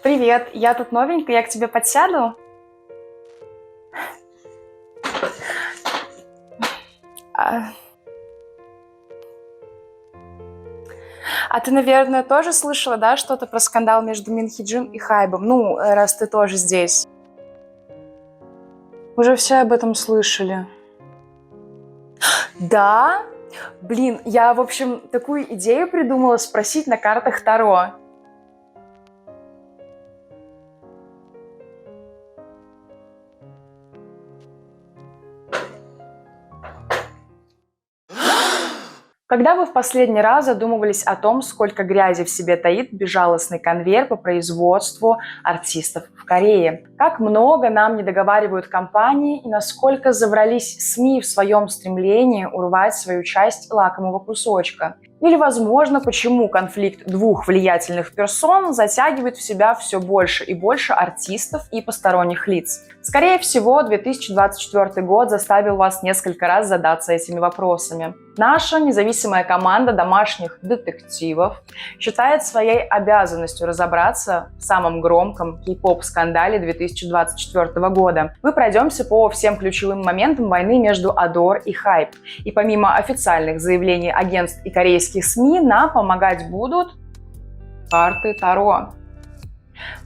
Привет, я тут новенькая, я к тебе подсяду. А, а ты, наверное, тоже слышала, да, что-то про скандал между Мин Хи Джин и Хайбом? Ну, раз ты тоже здесь. Уже все об этом слышали. Да? Блин, я, в общем, такую идею придумала спросить на картах Таро. Когда вы в последний раз задумывались о том, сколько грязи в себе таит безжалостный конвейер по производству артистов в Корее? Как много нам не договаривают компании и насколько заврались СМИ в своем стремлении урвать свою часть лакомого кусочка? Или, возможно, почему конфликт двух влиятельных персон затягивает в себя все больше и больше артистов и посторонних лиц? Скорее всего, 2024 год заставил вас несколько раз задаться этими вопросами. Наша независимая команда домашних детективов считает своей обязанностью разобраться в самом громком кей-поп-скандале 2024 года. Мы пройдемся по всем ключевым моментам войны между Адор и Хайп. И помимо официальных заявлений агентств и корейских СМИ, нам помогать будут карты Таро.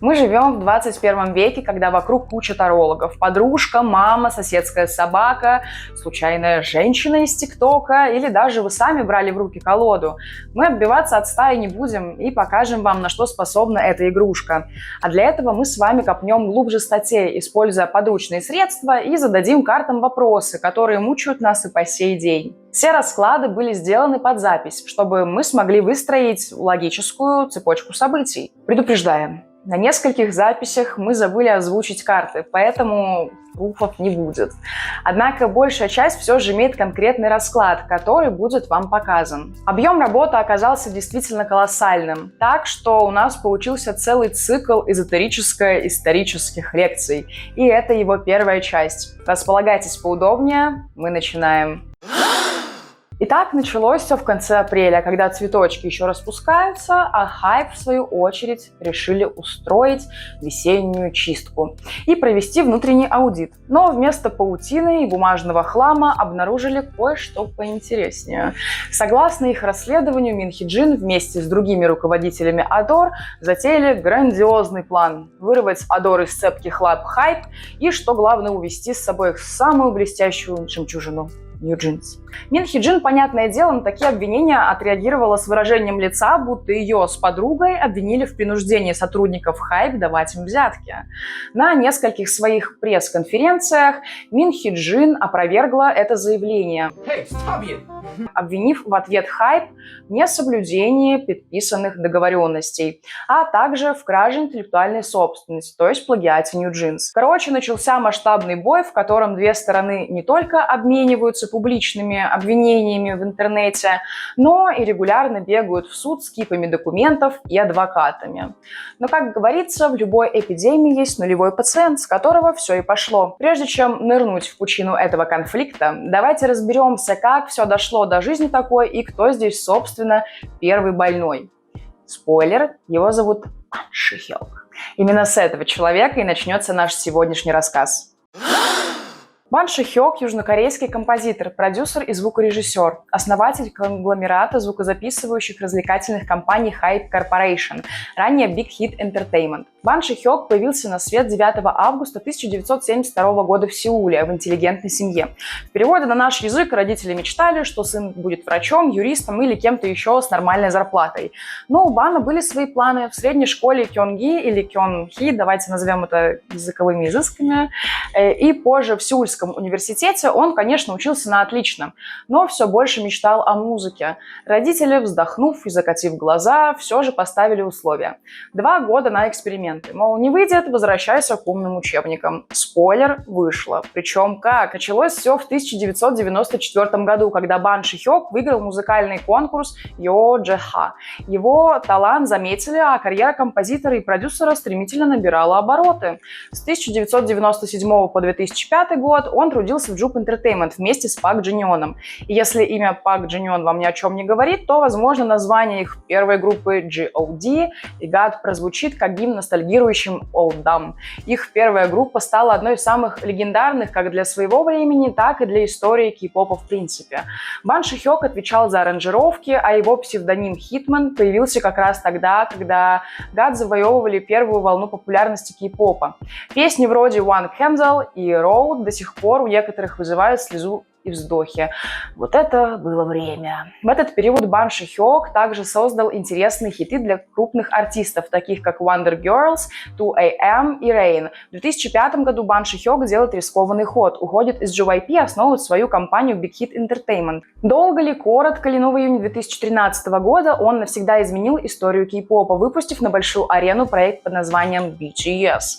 Мы живем в 21 веке, когда вокруг куча тарологов. Подружка, мама, соседская собака, случайная женщина из ТикТока или даже вы сами брали в руки колоду. Мы отбиваться от стаи не будем и покажем вам, на что способна эта игрушка. А для этого мы с вами копнем глубже статей, используя подручные средства, и зададим картам вопросы, которые мучают нас и по сей день. Все расклады были сделаны под запись, чтобы мы смогли выстроить логическую цепочку событий. Предупреждаем. На нескольких записях мы забыли озвучить карты, поэтому пруфов не будет. Однако большая часть все же имеет конкретный расклад, который будет вам показан. Объем работы оказался действительно колоссальным, так что у нас получился целый цикл эзотерическо-исторических лекций. И это его первая часть. Располагайтесь поудобнее, мы начинаем. Итак, началось все в конце апреля, когда цветочки еще распускаются, а Хайп, в свою очередь, решили устроить весеннюю чистку и провести внутренний аудит. Но вместо паутины и бумажного хлама обнаружили кое-что поинтереснее. Согласно их расследованию, Мин Хи Джин вместе с другими руководителями Адор затеяли грандиозный план – вырвать Адор из цепких лап Хайп и, что главное, увести с собой их самую блестящую жемчужину – Нью Джинс. Мин Хи Джин, понятное дело, на такие обвинения отреагировала с выражением лица, будто ее с подругой обвинили в принуждении сотрудников Хайп давать им взятки. На нескольких своих пресс-конференциях Мин Хи Джин опровергла это заявление, обвинив в ответ Хайп в несоблюдении предписанных договоренностей, а также в краже интеллектуальной собственности, то есть плагиате Нью Джинс. Короче, начался масштабный бой, в котором две стороны не только обмениваются публичными обвинениями в интернете, но и регулярно бегают в суд с кипами документов и адвокатами. Но, как говорится, в любой эпидемии есть нулевой пациент, с которого все и пошло. Прежде чем нырнуть в пучину этого конфликта, давайте разберемся, как все дошло до жизни такой и кто здесь, собственно, первый больной. Спойлер, его зовут Бан Ши Хёк. Именно с этого человека и начнется наш сегодняшний рассказ. Бан Ши Хёк – южнокорейский композитор, продюсер и звукорежиссер, основатель конгломерата звукозаписывающих развлекательных компаний Hype Corporation, ранее Big Hit Entertainment. Бан Ши Хёк появился на свет 9 августа 1972 года в Сеуле в интеллигентной семье. В переводе на наш язык родители мечтали, что сын будет врачом, юристом или кем-то еще с нормальной зарплатой. Но у Бана были свои планы. В средней школе Кёнги или Кёнхи, давайте назовем это языковыми изысками, и позже в Сеульском университете он, конечно, учился на отлично, но все больше мечтал о музыке. Родители, вздохнув и закатив глаза, все же поставили условия. 2 года на эксперименты. Мол, не выйдет, возвращайся к умным учебникам. Спойлер, вышло. Причем как? Началось все в 1994 году, когда Бан Ши Хёк выиграл музыкальный конкурс Йо Джеха. Его талант заметили, а карьера композитора и продюсера стремительно набирала обороты. С 1997 по 2005 год он трудился в Jup Entertainment вместе с Пак Джиньоном. И если имя Пак Джиньон вам ни о чем не говорит, то, возможно, название их первой группы G.O.D. и God прозвучит как гимн ностальгирующим олдам. Их первая группа стала одной из самых легендарных как для своего времени, так и для истории кей-попа в принципе. Бан Ши-хёк отвечал за аранжировки, а его псевдоним Hitman появился как раз тогда, когда God завоевывали первую волну популярности кей-попа. Песни вроде One Candle и Road до сих пор у некоторых вызывают слезу и вздохи. Вот это было время. В этот период Бан Ши-хёк также создал интересные хиты для крупных артистов, таких как Wonder Girls, 2AM и Rain. В 2005 году Бан Ши-хёк делает рискованный ход, уходит из JYP и основывает свою компанию Big Hit Entertainment. Долго ли, коротко ли, но в июне 2013 года он навсегда изменил историю кей-попа, выпустив на большую арену проект под названием BTS.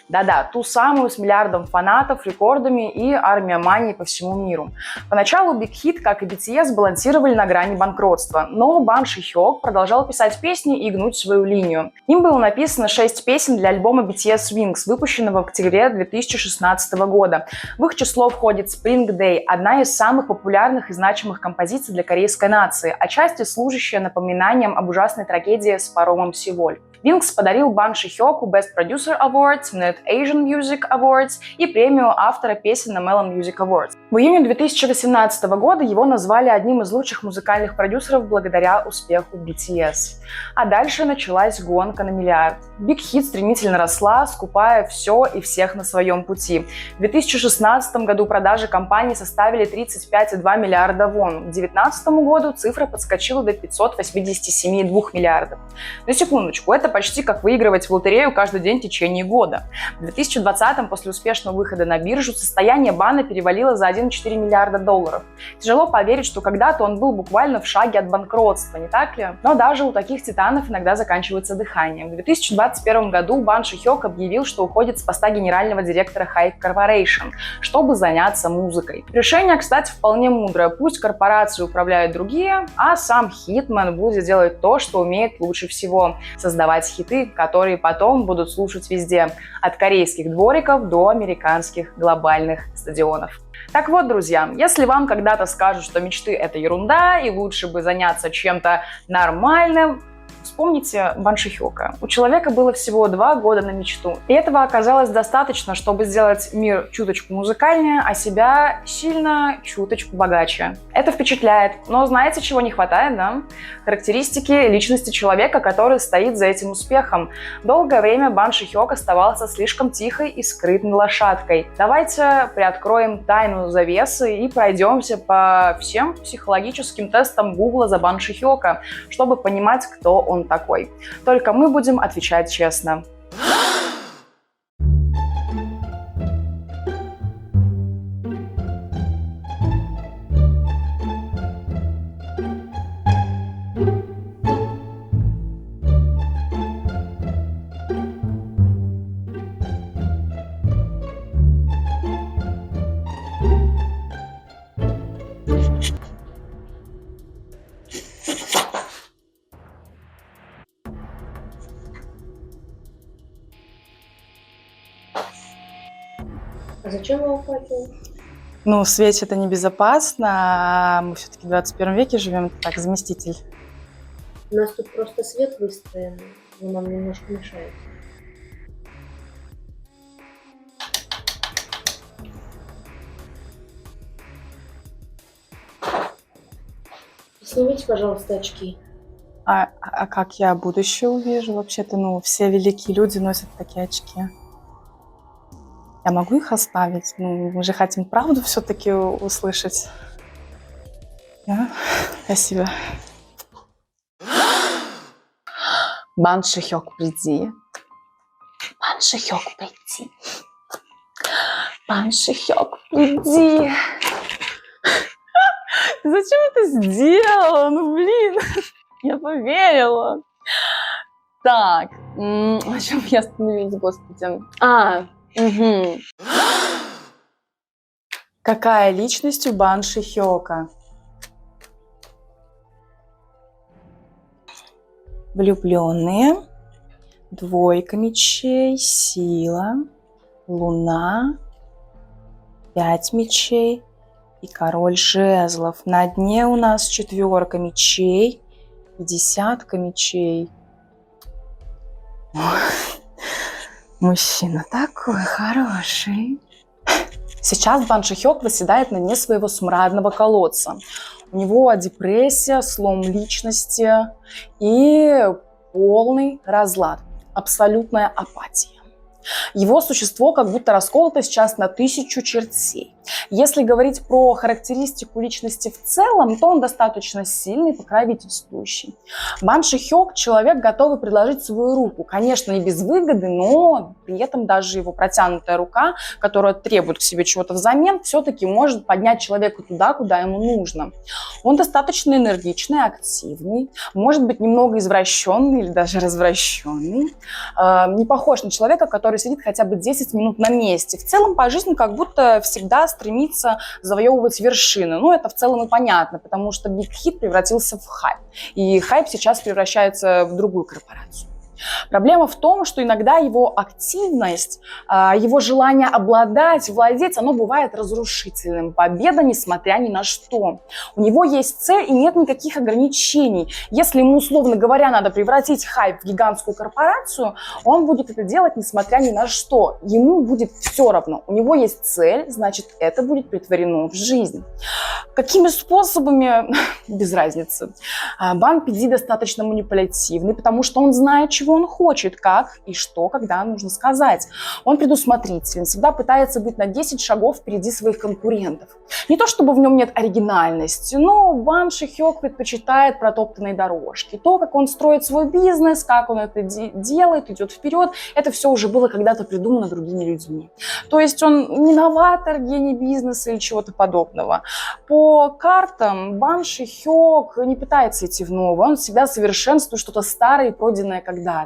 Да-да, ту самую с миллиардом фанатов, рекордами и армия мании по всему миру. Поначалу Big Hit, как и BTS, балансировали на грани банкротства, но Бан Ши-хёк продолжал писать песни и гнуть свою линию. Им было написано 6 песен для альбома BTS Wings, выпущенного в октябре 2016 года. В их число входит Spring Day, одна из самых популярных и значимых композиций для корейской нации, отчасти служащая напоминанием об ужасной трагедии с паромом Севоль. Wings подарил Бан Ши-хёку Best Producer Awards, Net Asian Music Awards и премию автора песен на Melon Music Awards. В июне 2018 года его назвали одним из лучших музыкальных продюсеров благодаря успеху BTS. А дальше началась гонка на миллиард. Big Hit стремительно росла, скупая все и всех на своем пути. В 2016 году продажи компании составили 35,2 миллиарда вон. К 2019 году цифра подскочила до 587,2 миллиардов. На секундочку, это почти как выигрывать в лотерею каждый день в течение года. В 2020-м, после успешного выхода на биржу, состояние Бана перевалило за 1,4 миллиарда долларов. Тяжело поверить, что когда-то он был буквально в шаге от банкротства, не так ли? Но даже у таких титанов иногда заканчивается дыхание. В 2021 году Бан Ши-хёк объявил, что уходит с поста генерального директора Hype Corporation, чтобы заняться музыкой. Решение, кстати, вполне мудрое. Пусть корпорацию управляют другие, а сам Хитман будет делать то, что умеет лучше всего – создавать хиты, которые потом будут слушать везде, от корейских двориков до американских глобальных стадионов. Так вот, друзья, если вам когда-то скажут, что мечты – это ерунда, и лучше бы заняться чем-то нормальным, вспомните Бан Ши-хёка. У человека было всего 2 года на мечту. И этого оказалось достаточно, чтобы сделать мир чуточку музыкальнее, а себя сильно чуточку богаче. Это впечатляет. Но знаете, чего не хватает, да? Характеристики личности человека, который стоит за этим успехом. Долгое время Бан Ши-хёк оставался слишком тихой и скрытной лошадкой. Давайте приоткроем тайну завесы и пройдемся по всем психологическим тестам Гугла за Бан Ши-хёка, чтобы понимать, кто он такой. Только мы будем отвечать честно. А зачем его факел? Ну, свечи это небезопасно, а мы все-таки в 21 веке живем, так, заместитель. У нас тут просто свет выстроен, но нам немножко мешает. Снимите, пожалуйста, очки. А как я будущее увижу? Вообще-то, ну, все великие люди носят такие очки. Я могу их оставить? Ну, мы же хотим правду все-таки услышать. Да? Спасибо. Бан Ши-хёк, приди. Бан Ши-хёк, приди. Бан Ши-хёк, приди. Зачем это сделала? Ну, блин, я поверила. Так, о чем я остановилась, господи? Угу. Какая личность у Бан Ши-хёка? Влюбленные, двойка мечей, сила, луна, 5 мечей и король жезлов. На дне у нас 4 мечей и 10 мечей. Мужчина такой хороший. Сейчас Бан Ши-хёк восседает на дне своего смрадного колодца. У него депрессия, слом личности и полный разлад, абсолютная апатия. Его существо как будто расколото сейчас на 1000 чертей. Если говорить про характеристику личности в целом, то он достаточно сильный, покровительствующий. Бан Ши-хёк – человек, готовый предложить свою руку. Конечно, не без выгоды, но при этом даже его протянутая рука, которая требует к себе чего-то взамен, все-таки может поднять человека туда, куда ему нужно. Он достаточно энергичный, активный, может быть немного извращенный или даже развращенный. Не похож на человека, который сидит хотя бы 10 минут на месте. В целом по жизни как будто всегда стремится завоевывать вершины. Ну, это в целом и понятно, потому что Big Hit превратился в хайп. И хайп сейчас превращается в другую корпорацию. Проблема в том, что иногда его активность, его желание обладать, владеть, оно бывает разрушительным. Победа, несмотря ни на что. У него есть цель и нет никаких ограничений. Если ему, условно говоря, надо превратить хайп в гигантскую корпорацию, он будет это делать, несмотря ни на что. Ему будет все равно. У него есть цель, значит, это будет претворено в жизнь. Какими способами? Без разницы. Бан Пи Ди достаточно манипулятивный, потому что он знает, чего он хочет, как и что, когда нужно сказать. Он предусмотрителен, всегда пытается быть на 10 шагов впереди своих конкурентов. Не то чтобы в нем нет оригинальности, но Бан Ши-хёк предпочитает протоптанные дорожки. То, как он строит свой бизнес, как он это делает, идет вперед, это все уже было когда-то придумано другими людьми. То есть он не новатор, гений бизнеса или чего-то подобного. По картам Бан Ши-хёк не пытается идти в новое, он всегда совершенствует что-то старое и пройденное когда-то.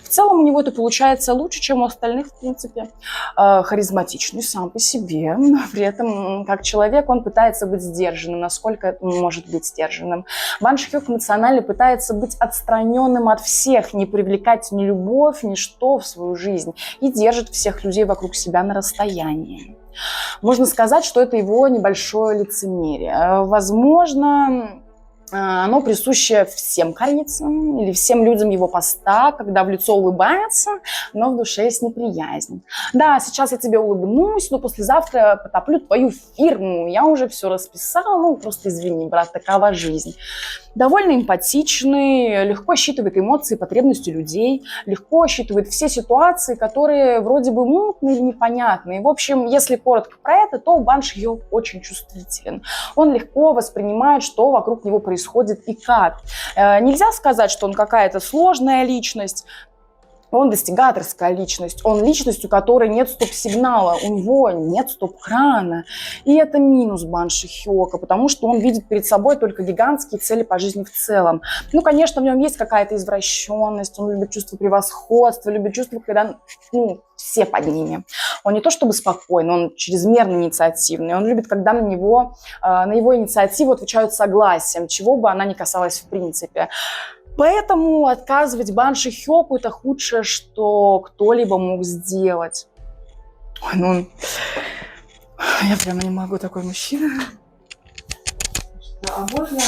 В целом у него это получается лучше, чем у остальных, в принципе. Харизматичный сам по себе, но при этом как человек он пытается быть сдержанным, насколько это может быть сдержанным. Бан Ши-хёк эмоционально пытается быть отстраненным от всех, не привлекать ни любовь, ни что в свою жизнь и держит всех людей вокруг себя на расстоянии. Можно сказать, что это его небольшое лицемерие. Возможно, оно присуще всем корейцам или всем людям его поста, когда в лицо улыбается, но в душе есть неприязнь. Да, сейчас я тебе улыбнусь, но послезавтра потоплю твою фирму. Я уже все расписал, ну просто извини, брат, такова жизнь. Довольно эмпатичный, легко считывает эмоции и потребности людей, легко считывает все ситуации, которые вроде бы мутные или непонятные. В общем, если коротко про это, то Бан Ши-хёк очень чувствителен. Он легко воспринимает, что вокруг него происходит и как. Нельзя сказать, что он какая-то сложная личность. Он достигаторская личность, он личность, у которой нет стоп-сигнала, у него нет стоп-крана. И это минус Бан Ши-хёка, потому что он видит перед собой только гигантские цели по жизни в целом. Ну, конечно, в нем есть какая-то извращенность, он любит чувство превосходства, любит чувство, когда все под ними. Он не то чтобы спокойный, он чрезмерно инициативный, он любит, когда на его инициативу отвечают согласием, чего бы она ни касалась в принципе. Поэтому отказывать Бан Ши-хёку – это худшее, что кто-либо мог сделать. Ой, я прямо не могу, такой мужчина. А можно...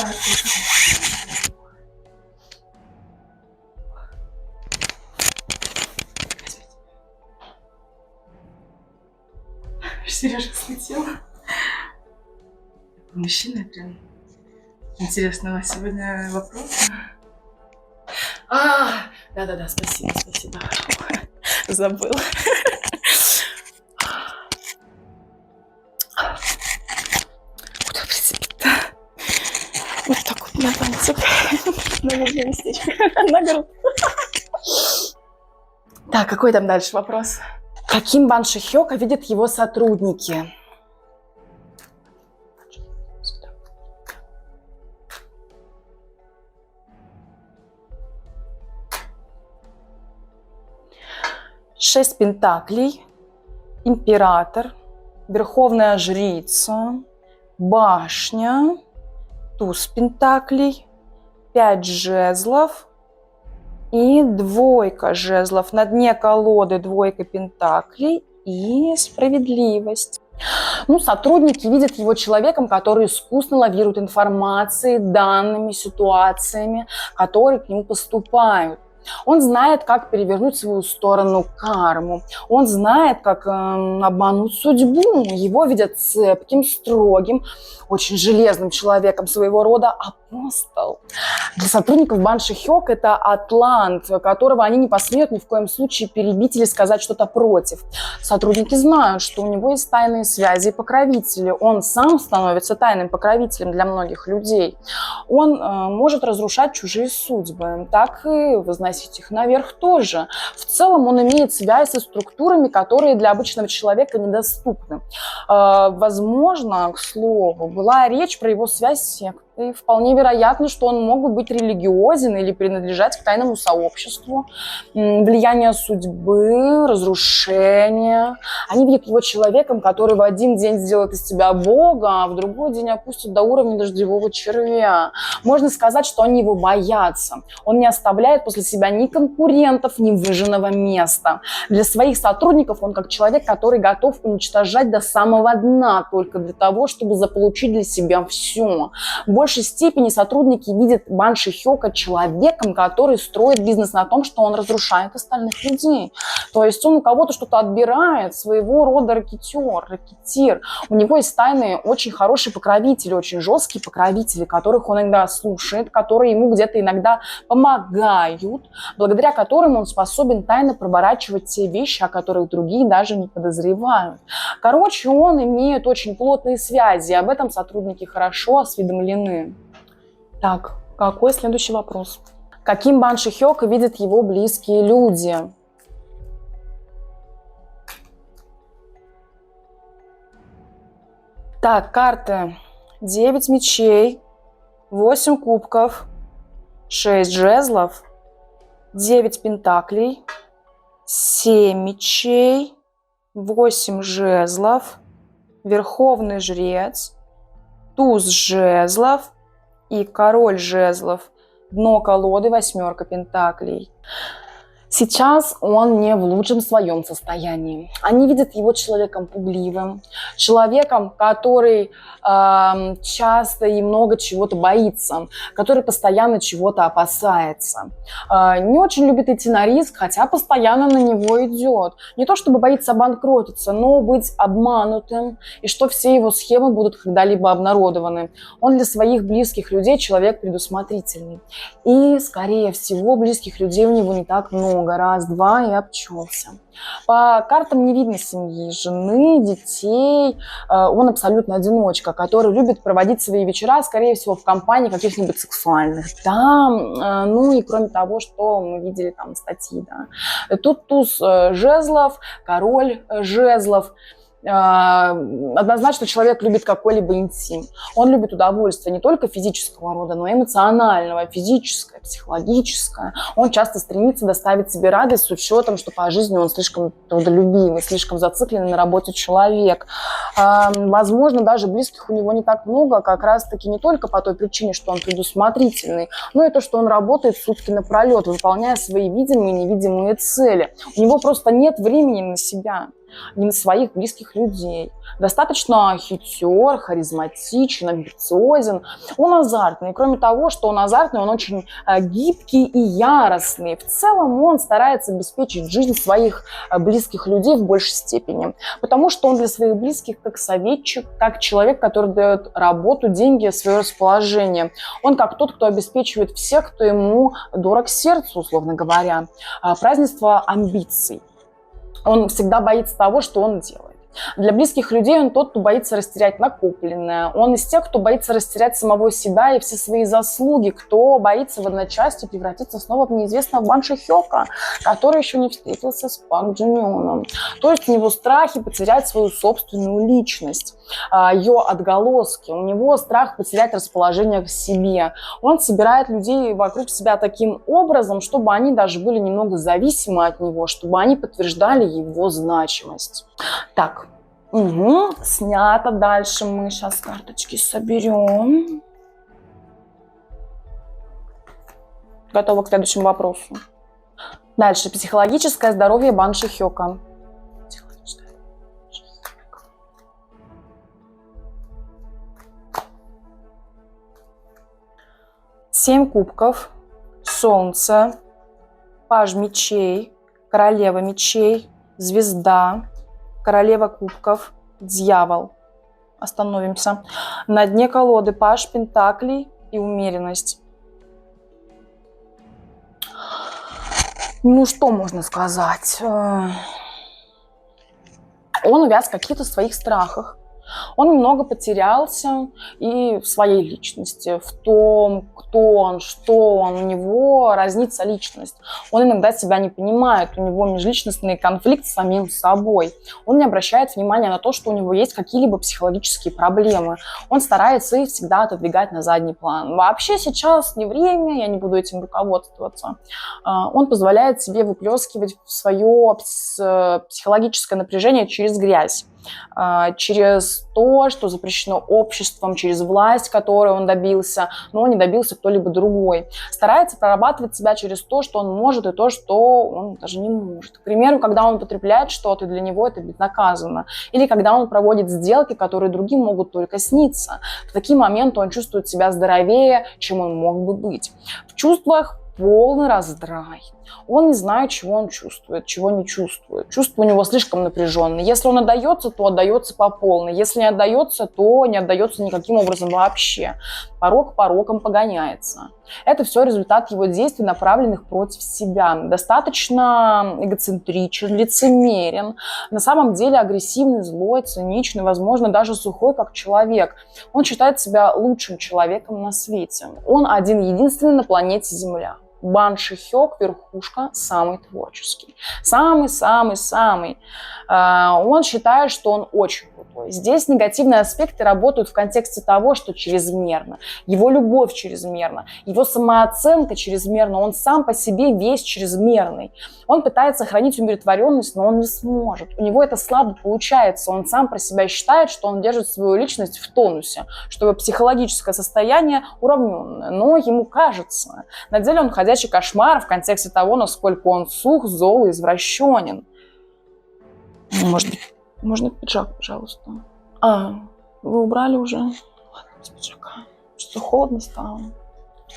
Сережа слетела. Мужчина прям. Интересно, у вас сегодня вопрос? Да, спасибо. Забыла. Куда прицепить-то? Вот так вот на пальцах. Наверное, местечко. На грудь. Так, какой там дальше вопрос? Каким Бан Ши-хёка видят его сотрудники? Шесть пентаклей, император, верховная жрица, башня, туз пентаклей, 5 жезлов и 2 жезлов. На дне колоды 2 пентаклей и справедливость. Ну, сотрудники видят его человеком, который искусно лавирует информацией, данными, ситуациями, которые к нему поступают. Он знает, как перевернуть в свою сторону карму. Он знает, как обмануть судьбу. Его видят цепким, строгим, очень железным человеком, своего рода апостол. Для сотрудников Банши Хёк это атлант, которого они не посмеют ни в коем случае перебить или сказать что-то против. Сотрудники знают, что у него есть тайные связи и покровители. Он сам становится тайным покровителем для многих людей. Он может разрушать чужие судьбы, так и возносить их наверх тоже. В целом он имеет связь со структурами, которые для обычного человека недоступны. Возможно, к слову, была речь про его связь с сектой. И вполне вероятно, что он мог бы быть религиозен или принадлежать к тайному сообществу. Влияние судьбы, разрушение. Они видят его человеком, который в один день сделает из тебя Бога, а в другой день опустит до уровня дождевого червя. Можно сказать, что они его боятся. Он не оставляет после себя ни конкурентов, ни выжженного места. Для своих сотрудников он как человек, который готов уничтожать до самого дна только для того, чтобы заполучить для себя все. В большей степени сотрудники видят Банши Хёка человеком, который строит бизнес на том, что он разрушает остальных людей. То есть он у кого-то что-то отбирает, своего рода ракетир. У него есть тайные, очень хорошие покровители, очень жесткие покровители, которых он иногда слушает, которые ему где-то иногда помогают, благодаря которым он способен тайно проворачивать те вещи, о которых другие даже не подозревают. Короче, он имеет очень плотные связи, и об этом сотрудники хорошо осведомлены. Так, какой следующий вопрос? Каким Банши Хёка видят его близкие люди? Так, карты. 9 мечей, 8 кубков, 6 жезлов, 9 пентаклей, 7 мечей, 8 жезлов, верховный жрец, туз жезлов и король жезлов. Дно колоды 8 пентаклей. Сейчас он не в лучшем своем состоянии. Они видят его человеком пугливым, человеком, который часто и много чего-то боится, который постоянно чего-то опасается. Не очень любит идти на риск, хотя постоянно на него идет. Не то чтобы боится обанкротиться, но быть обманутым, и что все его схемы будут когда-либо обнародованы. Он для своих близких людей человек предусмотрительный. И, скорее всего, близких людей у него не так много. Раз-два и обчелся. По картам не видно семьи, жены, детей. Он абсолютно одиночка, который любит проводить свои вечера, скорее всего, в компании каких-нибудь сексуальных дам. Ну и кроме того, что мы видели там статьи. Да. Тут туз жезлов, король жезлов. Однозначно человек любит какой-либо интим. Он любит удовольствие не только физического рода, но и эмоционального, физическое, психологическое. Он часто стремится доставить себе радость с учетом, что по жизни он слишком трудолюбивый, слишком зацикленный на работе человек. Возможно, даже близких у него не так много, как раз-таки не только по той причине, что он предусмотрительный, но и то, что он работает сутки напролет, выполняя свои видимые и невидимые цели. У него просто нет времени на себя, не на своих близких людей. Достаточно хитер, харизматичен, амбициозен. Он азартный. И кроме того, что он азартный, он очень гибкий и яростный. В целом он старается обеспечить жизнь своих близких людей в большей степени. Потому что он для своих близких как советчик, как человек, который дает работу, деньги, свое расположение. Он как тот, кто обеспечивает всех, кто ему дорог сердцу, условно говоря. Празднество амбиций. Он всегда боится того, что он делает. Для близких людей он тот, кто боится растерять накопленное. Он из тех, кто боится растерять самого себя и все свои заслуги, кто боится в одночасье превратиться снова в неизвестного Банши Хёка, который еще не встретился с Пак Джимионом. То есть у него страхи потерять свою собственную личность, ее отголоски. У него страх потерять расположение к себе. Он собирает людей вокруг себя таким образом, чтобы они даже были немного зависимы от него, чтобы они подтверждали его значимость. Так, снято. Дальше мы сейчас карточки соберем. Готова к следующему вопросу. Дальше. Психологическое здоровье Банши Хёка. 7 кубков, солнце, паж мечей, королева мечей, звезда, королева кубков, дьявол. Остановимся. На дне колоды паж пентаклей и умеренность. Ну, что можно сказать? Он увяз в каких-то своих страхах. Он немного потерялся и в своей личности, в том, кто он, что он. У него разнится личность. Он иногда себя не понимает, у него межличностный конфликт с самим собой. Он не обращает внимания на то, что у него есть какие-либо психологические проблемы. Он старается их всегда отодвигать на задний план. Вообще сейчас не время, я не буду этим руководствоваться. Он позволяет себе выплескивать свое психологическое напряжение через грязь, через то, что запрещено обществом, через власть, которой он добился, но не добился кто-либо другой. Старается прорабатывать себя через то, что он может, и то, что он даже не может. К примеру, когда он потребляет что-то, для него это безнаказанно. Или когда он проводит сделки, которые другим могут только сниться. В такие моменты он чувствует себя здоровее, чем он мог бы быть. В чувствах полный раздрай. Он не знает, чего он чувствует, чего не чувствует. Чувства у него слишком напряженные. Если он отдается, то отдается по полной. Если не отдается, то не отдается никаким образом вообще. Порок пороком погоняется. Это все результат его действий, направленных против себя. Достаточно эгоцентричен, лицемерен. На самом деле агрессивный, злой, циничный, возможно, даже сухой, как человек. Он считает себя лучшим человеком на свете. Он один-единственный на планете Земля. Бан Шихёк, верхушка, самый творческий. Самый-самый-самый. Он считает, что он очень крутой. Здесь негативные аспекты работают в контексте того, что чрезмерно. Его любовь чрезмерна, его самооценка чрезмерна, он сам по себе весь чрезмерный. Он пытается сохранить умиротворенность, но он не сможет. У него это слабо получается. Он сам про себя считает, что он держит свою личность в тонусе, что его психологическое состояние уравненное. Но ему кажется. На деле он ходячий кошмар в контексте того, насколько он сух, зол и извращенен. Может быть, можно пиджак, пожалуйста? Вы убрали уже? Ладно, без пиджака. Что холодно стало?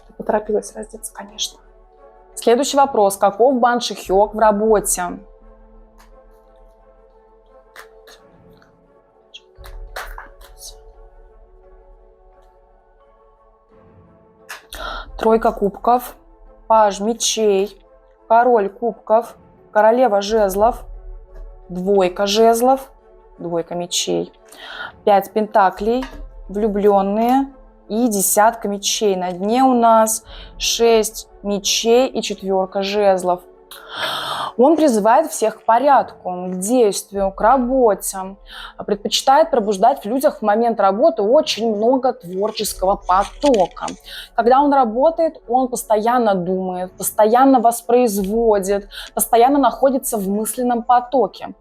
Ты поторопилась раздеться, конечно. Следующий вопрос. Каков Бан Шихёк в работе? Тройка кубков, паж мечей, король кубков, королева жезлов, двойка жезлов, двойка мечей, 5 пентаклей, влюбленные и 10 мечей. На дне у нас 6 мечей и 4 жезлов. Он призывает всех к порядку, к действию, к работе. Предпочитает пробуждать в людях в момент работы очень много творческого потока. Когда он работает, он постоянно думает, постоянно воспроизводит, постоянно находится в мысленном потоке.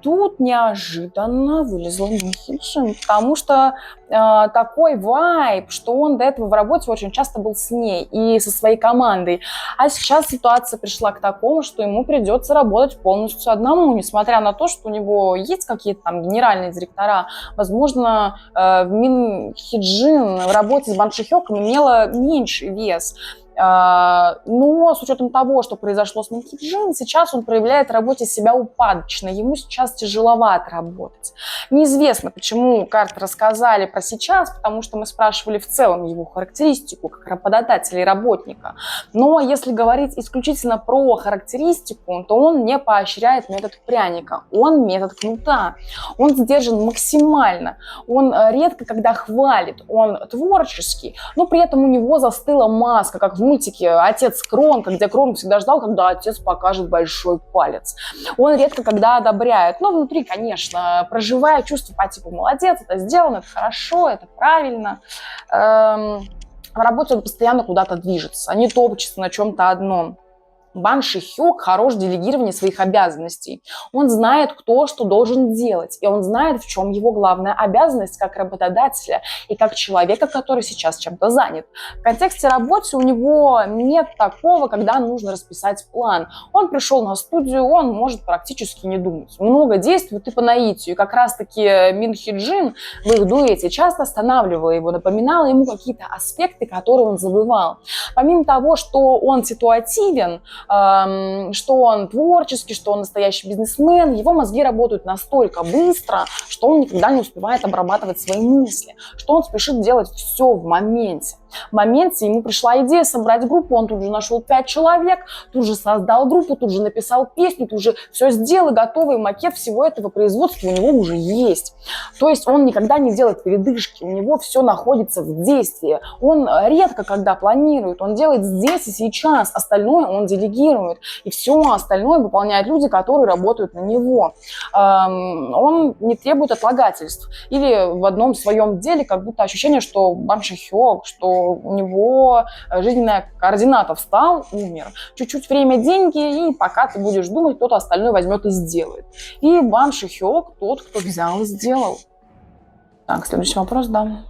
Тут неожиданно вылезла Михи Джин, потому что такой вайб, что он до этого в работе очень часто был с ней и со своей командой. А сейчас ситуация пришла к такому, что ему придется работать полностью одному, несмотря на то, что у него есть какие-то там генеральные директора. Возможно, Мин Хи Джин в работе с Бан Шихёком имела меньший вес. Но с учетом того, что произошло с Мин Хи Джин, сейчас он проявляет в работе себя упадочно. Ему сейчас тяжеловато работать. Неизвестно, почему карты рассказали про сейчас, потому что мы спрашивали в целом его характеристику как работодателя и работника. Но если говорить исключительно про характеристику, то он не поощряет метод пряника, он метод кнута. Он сдержан максимально, он редко когда хвалит, он творческий, но при этом у него застыла маска, как в мультике «Отец Кронка», где Кронк всегда ждал, когда отец покажет большой палец. Он редко когда одобряет, но внутри, конечно, проживая чувство по типу «молодец, это сделано, это хорошо, это правильно». В работе он постоянно куда-то движется, не топчется на чем-то одном. Бан Ши-хёк хорош в делегировании своих обязанностей. Он знает, кто что должен делать, и он знает, в чем его главная обязанность как работодателя и как человека, который сейчас чем-то занят. В контексте работы у него нет такого, когда нужно расписать план. Он пришел на студию, он может практически не думать. Много действует и по наитию. И как раз-таки Мин Хи Джин в их дуэте часто останавливала его, напоминала ему какие-то аспекты, которые он забывал. Помимо того, что он ситуативен, что он творческий, что он настоящий бизнесмен, его мозги работают настолько быстро, что он никогда не успевает обрабатывать свои мысли, что он спешит делать все в моменте. В моменте ему пришла идея собрать группу, он тут же нашел 5 человек, тут же создал группу, тут же написал песню, тут же все сделал, и готовый макет всего этого производства у него уже есть. То есть он никогда не делает передышки, у него все находится в действии. Он редко когда планирует, он делает здесь и сейчас, остальное он делегирует, и все остальное выполняют люди, которые работают на него. Он не требует отлагательств. Или в одном своем деле как будто ощущение, что Бан Ши-хёк, что у него жизненная координата встал, умер. Чуть-чуть время, деньги, и пока ты будешь думать, кто-то остальное возьмет и сделает. И Бан Ши-хёк тот, кто взял и сделал. Так, следующий вопрос, да.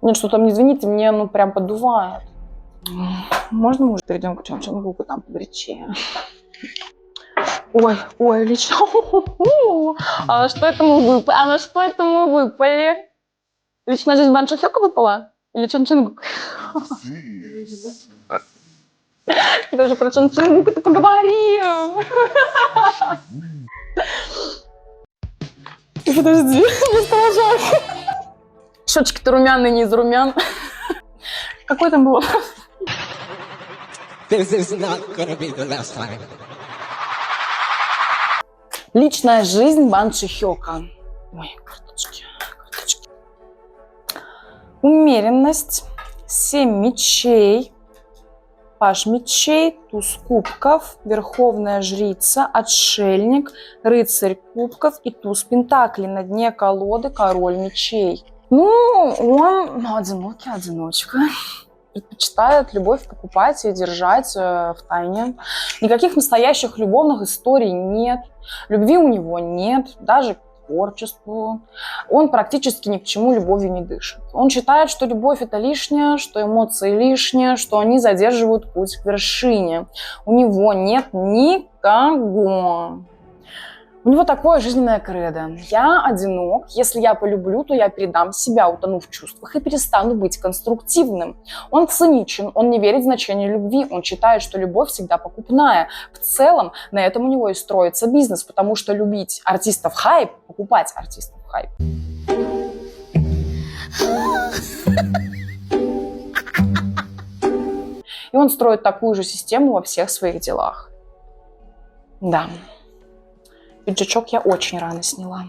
Нет, что там, не извините, мне прям поддувает. Можно мы уже перейдем к чему-нибудь там погорячее? Ой, лично. А что это мы выпали? Личная жизнь Бан Ши-хёка выпала? Или Чон Ченгук? Даже про Чон Ченгука ты поговорил. Подожди, не стражак. Щечки-то румяные, не из румян. Какой там был вопрос? This is not gonna be the last time. Личная жизнь Бан Ши-хёка. Ой, карточки. Умеренность, 7 мечей, паж мечей, туз кубков, верховная жрица, отшельник, рыцарь кубков и туз пентаклей. На дне колоды король мечей. Он одинокий одиночка. Предпочитает любовь покупать и держать в тайне. Никаких настоящих любовных историй нет. Любви у него нет, даже к творчеству. Он практически ни к чему любовью не дышит. Он считает, что любовь – это лишнее, что эмоции лишние, что они задерживают путь к вершине. У него нет никого. У него такое жизненное кредо. Я одинок. Если я полюблю, то я передам себя, утону в чувствах и перестану быть конструктивным. Он циничен, он не верит в значение любви, он считает, что любовь всегда покупная. В целом, на этом у него и строится бизнес, потому что любить артистов хайп, покупать артистов хайп. И он строит такую же систему во всех своих делах. Да. Пиджачок я очень рано сняла.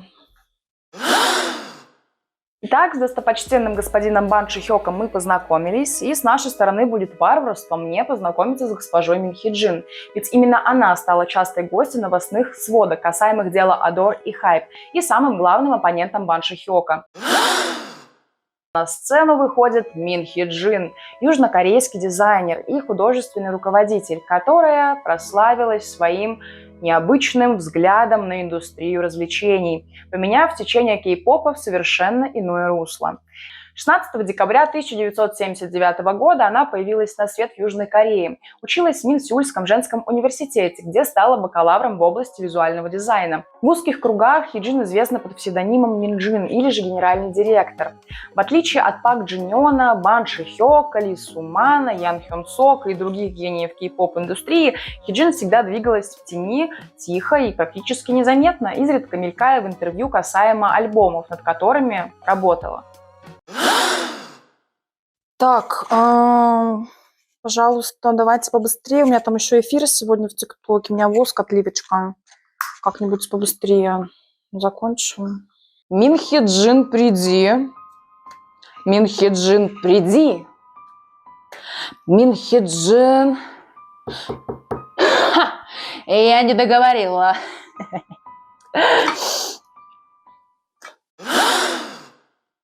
Итак, с достопочтенным господином Бан Ши-хёком мы познакомились, и с нашей стороны будет варварством не познакомиться с госпожой Мин Хи Джин, ведь именно она стала частой гостью новостных сводок, касаемых дела Адор и Хайп, и самым главным оппонентом Бан Ши-хёка. На сцену выходит Мин Хи Джин, южнокорейский дизайнер и художественный руководитель, которая прославилась своим необычным взглядом на индустрию развлечений, поменяв течение кей-попа в совершенно иное русло. 16 декабря 1979 года она появилась на свет в Южной Корее, училась в Минсеульском женском университете, где стала бакалавром в области визуального дизайна. В узких кругах Хи Джин известна под псевдонимом Мин Джин или же генеральный директор. В отличие от Пак Джин Йона, Бан Ши-хёка, Ли Сумана, Ян Хён Сок и других гениев кей-поп-индустрии, Хи Джин всегда двигалась в тени, тихо и практически незаметно, изредка мелькая в интервью касаемо альбомов, над которыми работала. Так, пожалуйста, давайте побыстрее. У меня там еще эфир сегодня в ТикТоке. У меня воск, отливочка. Как-нибудь побыстрее закончим. Мин Хи Джин, приди. Мин Хи Джин, приди. Мин Хи Джин. Я не договорила.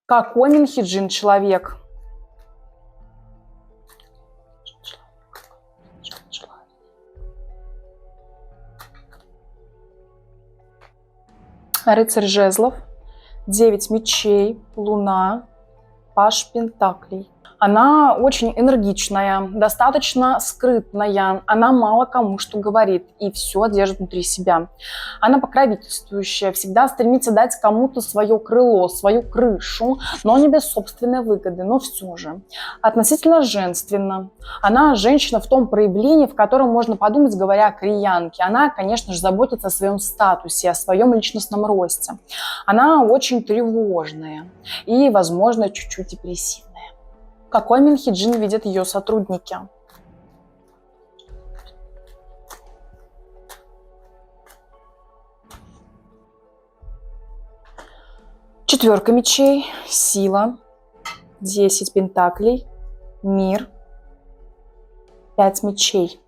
Какой Мин Хи Джин человек? Рыцарь жезлов, 9 мечей, луна, паж пентаклей. Она очень энергичная, достаточно скрытная, она мало кому что говорит и все держит внутри себя. Она покровительствующая, всегда стремится дать кому-то свое крыло, свою крышу, но не без собственной выгоды, но все же. Относительно женственна. Она женщина в том проявлении, в котором можно подумать, говоря о кореянке. Она, конечно же, заботится о своем статусе, о своем личностном росте. Она очень тревожная и, возможно, чуть-чуть депрессивная. Какой Мин Хи Джин видят ее сотрудники? Четверка мечей, сила, 10 пентаклей, мир, 5 мечей.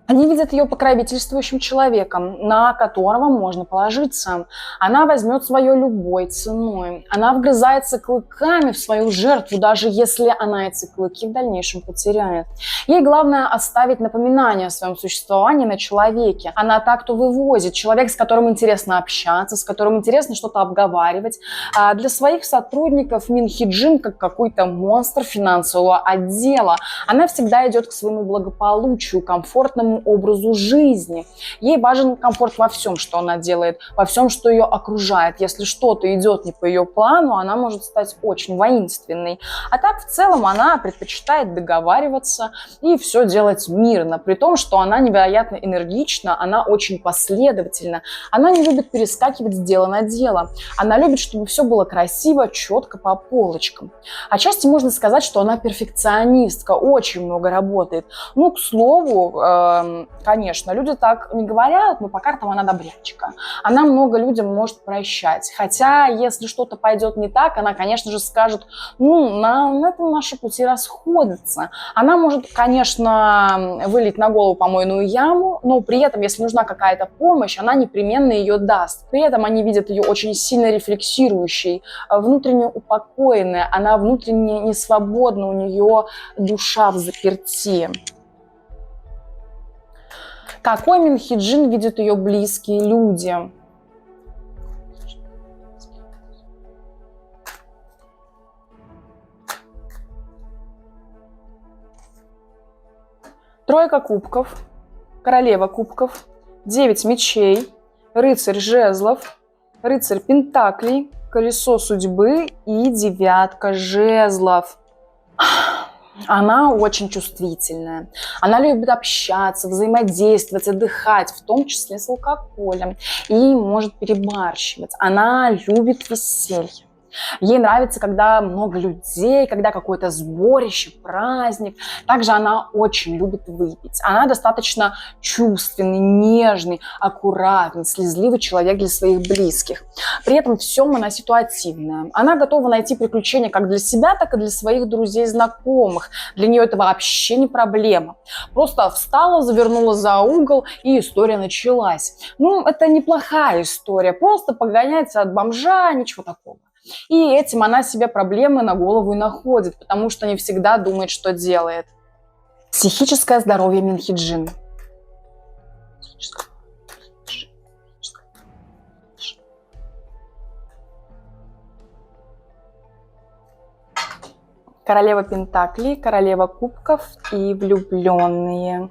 Они видят ее покровительствующим человеком, на которого можно положиться. Она возьмет свое любой ценой. Она вгрызается клыками в свою жертву, даже если она эти клыки в дальнейшем потеряет. Ей главное оставить напоминание о своем существовании на человеке. Она так-то вывозит. Человек, с которым интересно общаться, с которым интересно что-то обговаривать. А для своих сотрудников Мин Хи Джин как какой-то монстр финансового отдела. Она всегда идет к своему благополучию, комфортному образу жизни. Ей важен комфорт во всем, что она делает, во всем, что ее окружает. Если что-то идет не по ее плану, она может стать очень воинственной. А так, в целом, она предпочитает договариваться и все делать мирно, при том, что она невероятно энергична, она очень последовательна. Она не любит перескакивать с дела на дело. Она любит, чтобы все было красиво, четко, по полочкам. Отчасти можно сказать, что она перфекционистка, очень много работает. Ну, к слову, конечно, люди так не говорят, но по картам она добрячка. Она много людям может прощать. Хотя, если что-то пойдет не так, она, конечно же, скажет, на этом наши пути расходятся. Она может, конечно, вылить на голову помойную яму, но при этом, если нужна какая-то помощь, она непременно ее даст. При этом они видят ее очень сильно рефлексирующей, внутренне упокоенной, она внутренне не свободна, у нее душа в заперти. Какой Мин Хи Джин видят ее близкие люди? Тройка кубков, королева кубков, 9 мечей, рыцарь жезлов, рыцарь пентаклей, колесо судьбы и 9 жезлов. Она очень чувствительная. Она любит общаться, взаимодействовать, отдыхать, в том числе с алкоголем. И может перебарщивать. Она любит веселье. Ей нравится, когда много людей, когда какое-то сборище, праздник. Также она очень любит выпить. Она достаточно чувственный, нежный, аккуратный, слезливый человек для своих близких. При этом всем она ситуативная. Она готова найти приключения как для себя, так и для своих друзей, знакомых. Для нее это вообще не проблема. Просто встала, завернула за угол, и история началась. Это неплохая история. Просто погоняться от бомжа, ничего такого. И этим она себе проблемы на голову и находит, потому что не всегда думает, что делает. Психическое здоровье Мин Хи Джин. Королева пентаклей, королева кубков и влюбленные.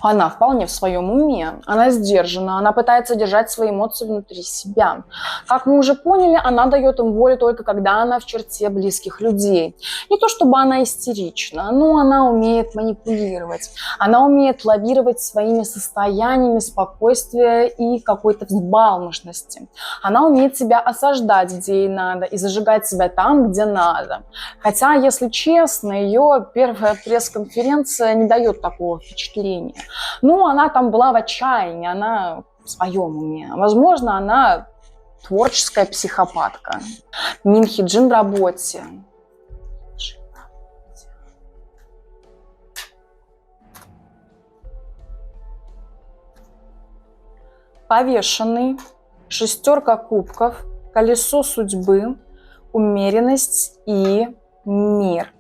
Она вполне в своем уме, она сдержана, она пытается держать свои эмоции внутри себя. Как мы уже поняли, она дает им волю только когда она в черте близких людей. Не то чтобы она истерична, но она умеет манипулировать. Она умеет лавировать своими состояниями спокойствия и какой-то взбалмошности. Она умеет себя осаждать, где ей надо, и зажигать себя там, где надо. Хотя, если честно, ее первая пресс-конференция не дает такого впечатления. Она там была в отчаянии, она в своем уме. Возможно, она творческая психопатка. Мин Хи Джин в работе. Повешенный, 6 кубков, колесо судьбы, умеренность и мир.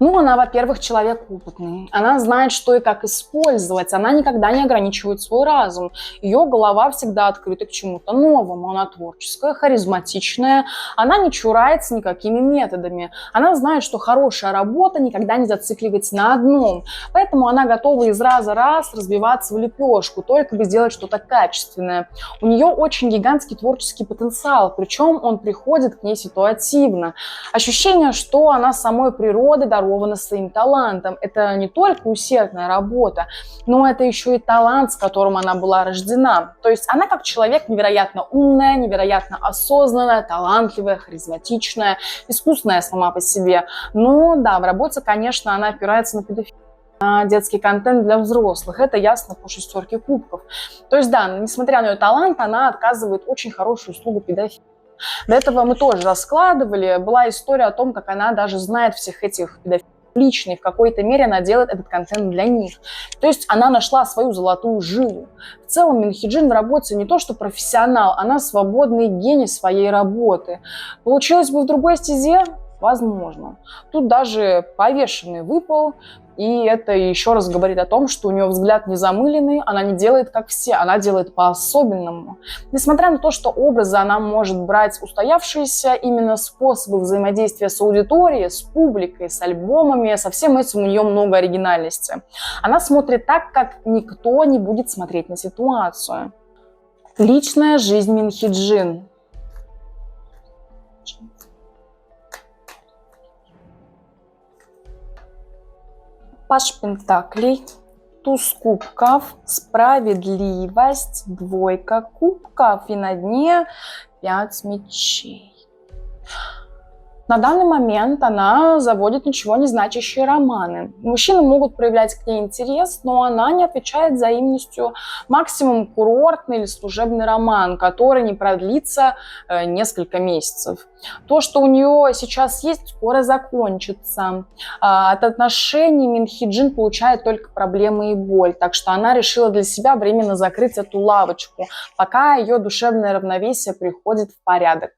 Ну, она, во-первых, человек опытный. Она знает, что и как использовать. Она никогда не ограничивает свой разум. Ее голова всегда открыта к чему-то новому. Она творческая, харизматичная. Она не чурается никакими методами. Она знает, что хорошая работа никогда не зацикливается на одном. Поэтому она готова из раза в раз разбиваться в лепешку, только бы сделать что-то качественное. У нее очень гигантский творческий потенциал, причем он приходит к ней ситуативно. Ощущение, что она самой природой дарована своим талантом. Это не только усердная работа, но это еще и талант, с которым она была рождена. То есть она как человек невероятно умная, невероятно осознанная, талантливая, харизматичная, искусная сама по себе. Но да, в работе, конечно, она опирается на педофилию, на детский контент для взрослых. Это ясно по 6 кубков. То есть да, несмотря на ее талант, она отказывает очень хорошую услугу педофилии. До этого мы тоже раскладывали. Была история о том, как она даже знает всех этих педофилов лично, и в какой-то мере она делает этот контент для них. То есть она нашла свою золотую жилу. В целом Мин Хи Джин в работе не то что профессионал, она свободный гений своей работы. Получилось бы в другой стезе? Возможно. Тут даже повешенный выпал, и это еще раз говорит о том, что у нее взгляд не замыленный, она не делает как все, она делает по-особенному. Несмотря на то, что образы она может брать устоявшиеся, именно способы взаимодействия с аудиторией, с публикой, с альбомами, со всем этим у нее много оригинальности. Она смотрит так, как никто не будет смотреть на ситуацию. Личная жизнь Мин Хи Джин. Паж пентаклей, туз кубков, справедливость, 2 кубков и на дне 5 мечей. На данный момент она заводит ничего не значащие романы. Мужчины могут проявлять к ней интерес, но она не отвечает взаимностью. Максимум курортный или служебный роман, который не продлится несколько месяцев. То, что у нее сейчас есть, скоро закончится. От отношений Мин Хи Джин получает только проблемы и боль, так что она решила для себя временно закрыть эту лавочку, пока ее душевное равновесие приходит в порядок.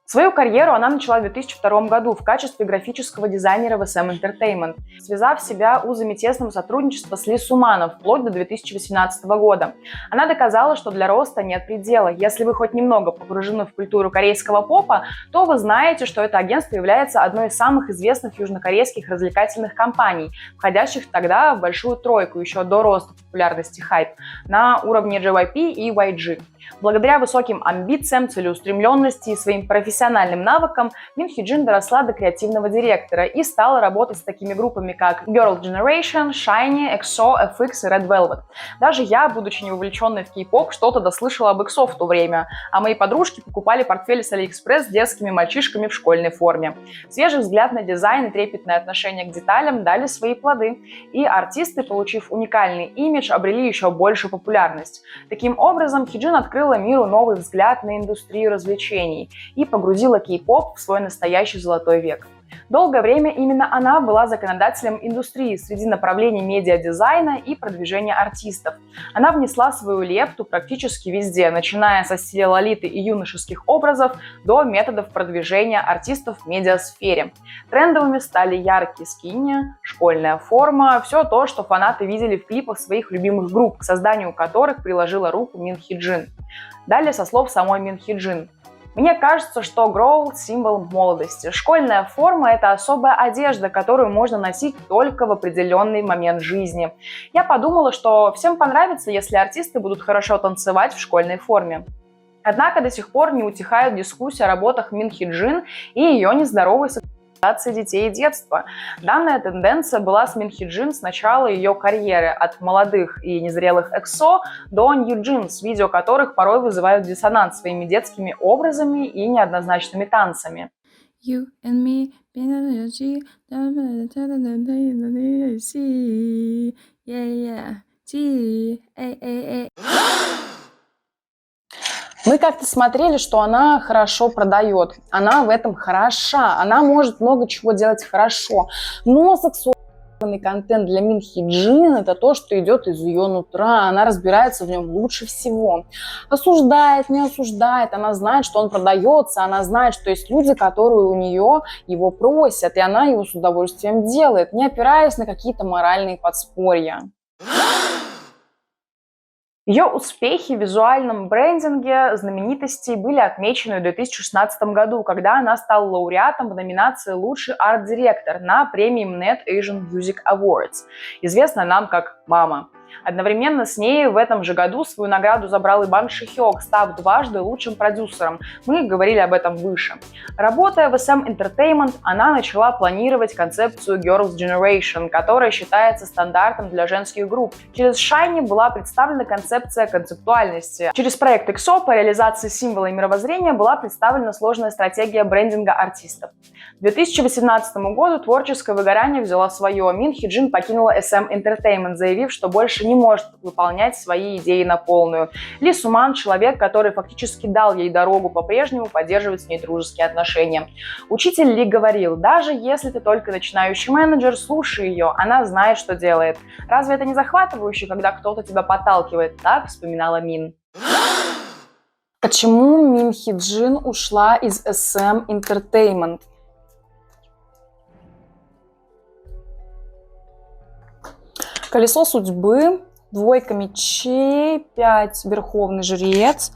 Свою карьеру она начала в 2002 году в качестве графического дизайнера в SM Entertainment, связав себя узами тесного сотрудничества с Ли Суманом вплоть до 2018 года. Она доказала, что для роста нет предела. Если вы хоть немного погружены в культуру корейского попа, то вы знаете, что это агентство является одной из самых известных южнокорейских развлекательных компаний, входящих тогда в большую тройку еще до роста популярности HYBE на уровне JYP и YG. Благодаря высоким амбициям, целеустремленности и своим профессиональным навыкам Мин Хи Джин доросла до креативного директора и стала работать с такими группами, как Girl Generation, SHINee, EXO, FX и Red Velvet. Даже я, будучи не увлеченной в кей-поп, что-то дослышала об EXO в то время, а мои подружки покупали портфели с AliExpress с детскими мальчишками в школьной форме. Свежий взгляд на дизайн и трепетное отношение к деталям дали свои плоды, и артисты, получив уникальный имидж, обрели еще большую популярность. Таким образом, Хи Джин открыла миру новый взгляд на индустрию развлечений и погрузила кей-поп в свой настоящий золотой век. Долгое время именно она была законодателем индустрии среди направлений медиадизайна и продвижения артистов. Она внесла свою лепту практически везде, начиная со стиля лолиты и юношеских образов до методов продвижения артистов в медиасфере. Трендовыми стали яркие скини, школьная форма, все то, что фанаты видели в клипах своих любимых групп, к созданию которых приложила руку Мин Хи Джин. Далее со слов самой Мин Хи Джин. Мне кажется, что гроул – символ молодости. Школьная форма – это особая одежда, которую можно носить только в определенный момент жизни. Я подумала, что всем понравится, если артисты будут хорошо танцевать в школьной форме. Однако до сих пор не утихают дискуссии о работах Мин Хи Джин и ее нездоровой сексуализации детей и детства. Данная тенденция была с Мин Хи Джин с начала ее карьеры, от молодых и незрелых EXO до New Jeans, видео которых порой вызывают диссонанс своими детскими образами и неоднозначными танцами. You and me, Мы как-то смотрели, что она хорошо продает, она в этом хороша, она может много чего делать хорошо, но сексуальность контент для Мин Хи Джин — это то, что идет из ее нутра, она разбирается в нем лучше всего. Осуждает, не осуждает, она знает, что он продается, она знает, что есть люди, которые у нее его просят, и она его с удовольствием делает, не опираясь на какие-то моральные подспорья. Ее успехи в визуальном брендинге знаменитостей были отмечены в 2016 году, когда она стала лауреатом в номинации «Лучший арт-директор» на премии Mnet Asian Music Awards, известная нам как «Мама». Одновременно с ней в этом же году свою награду забрал и Бан Ши-хёк, став дважды лучшим продюсером. Мы говорили об этом выше. Работая в SM Entertainment, она начала планировать концепцию Girls' Generation, которая считается стандартом для женских групп. Через Shiny была представлена концепция концептуальности. Через проект EXO по реализации символа и мировоззрения была представлена сложная стратегия брендинга артистов. К 2018 году творческое выгорание взяло свое. Мин Хи Джин покинула SM Entertainment, заявив, что больше не может выполнять свои идеи на полную. Ли Суман — человек, который фактически дал ей дорогу, по-прежнему поддерживать с ней дружеские отношения. Учитель Ли говорил: даже если ты только начинающий менеджер, слушай ее, она знает, что делает. Разве это не захватывающе, когда кто-то тебя подталкивает? Так вспоминала Мин. Почему Мин Хи Джин ушла из SM Entertainment? Колесо судьбы, двойка мечей, 5 верховный жрец,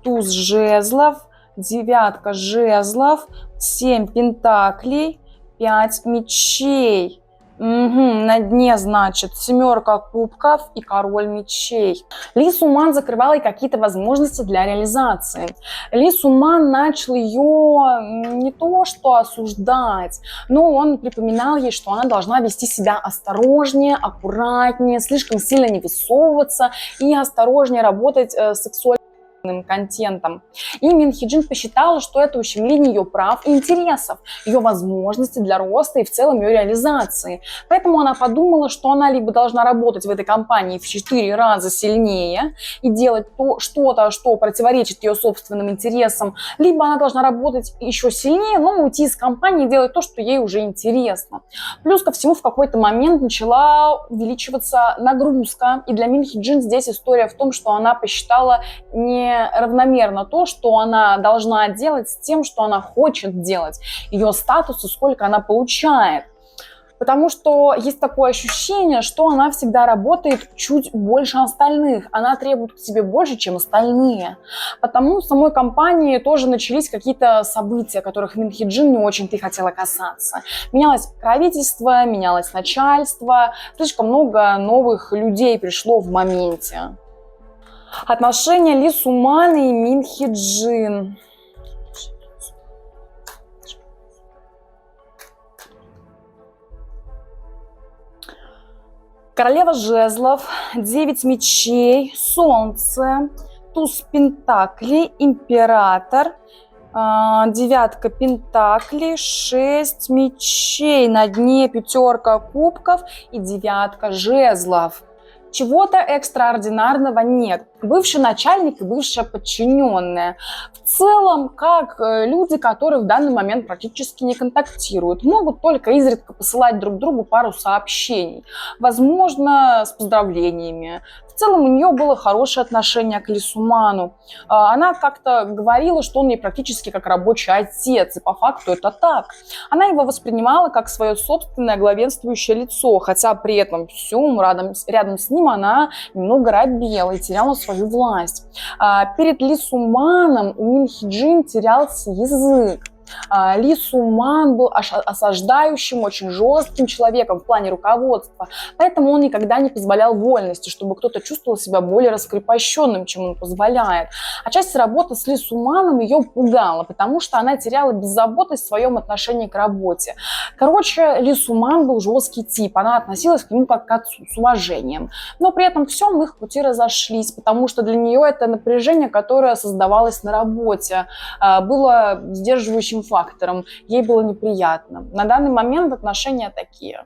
туз жезлов, 9 жезлов, 7 пентаклей, 5 мечей. На дне, значит, 7 кубков и король мечей. Ли Суман закрывал ей какие-то возможности для реализации. Ли Суман начал ее не то что осуждать, но он припоминал ей, что она должна вести себя осторожнее, аккуратнее, слишком сильно не высовываться и осторожнее работать с сексуальным контентом. И Мин Хи Джин посчитала, что это ущемление ее прав и интересов, ее возможностей для роста и в целом ее реализации. Поэтому она подумала, что она либо должна работать в этой компании в 4 раза сильнее и делать что-то, что противоречит ее собственным интересам, либо она должна работать еще сильнее, но уйти из компании и делать то, что ей уже интересно. Плюс ко всему в какой-то момент начала увеличиваться нагрузка, и для Мин Хи Джин здесь история в том, что она посчитала неравномерно то, что она должна делать с тем, что она хочет делать, ее статус и сколько она получает. Потому что есть такое ощущение, что она всегда работает чуть больше остальных. Она требует к себе больше, чем остальные. Потому в самой компании тоже начались какие-то события, которых Мин Хи Джин не очень-то и хотела касаться. Менялось правительство, менялось начальство, слишком много новых людей пришло в моменте. Отношения Ли Сумана и Мин Хи Джин. Королева жезлов, 9 мечей, солнце, туз пентаклей, император, 9 пентаклей, 6 мечей, на дне 5 кубков и 9 жезлов. Чего-то экстраординарного нет. Бывший начальник и бывшая подчиненная. В целом, как люди, которые в данный момент практически не контактируют, могут только изредка посылать друг другу пару сообщений. Возможно, с поздравлениями. В целом, у нее было хорошее отношение к Ли Суману. Она как-то говорила, что он ей практически как рабочий отец, и по факту это так. Она его воспринимала как свое собственное главенствующее лицо, хотя при этом всем рядом с ним она немного робела и теряла свою власть. Перед Ли Суманом у Мин Хи Джин терялся язык. Ли Суман был осаждающим, очень жестким человеком в плане руководства, поэтому он никогда не позволял вольности, чтобы кто-то чувствовал себя более раскрепощенным, чем он позволяет. Отчасти работа с Ли Суманом ее пугала, потому что она теряла беззаботность в своем отношении к работе. Короче, Ли Суман был жесткий тип, она относилась к нему как к отцу, с уважением. Но при этом всем их пути разошлись, потому что для нее это напряжение, которое создавалось на работе, было сдерживающим фактором, ей было неприятно. На данный момент отношения такие.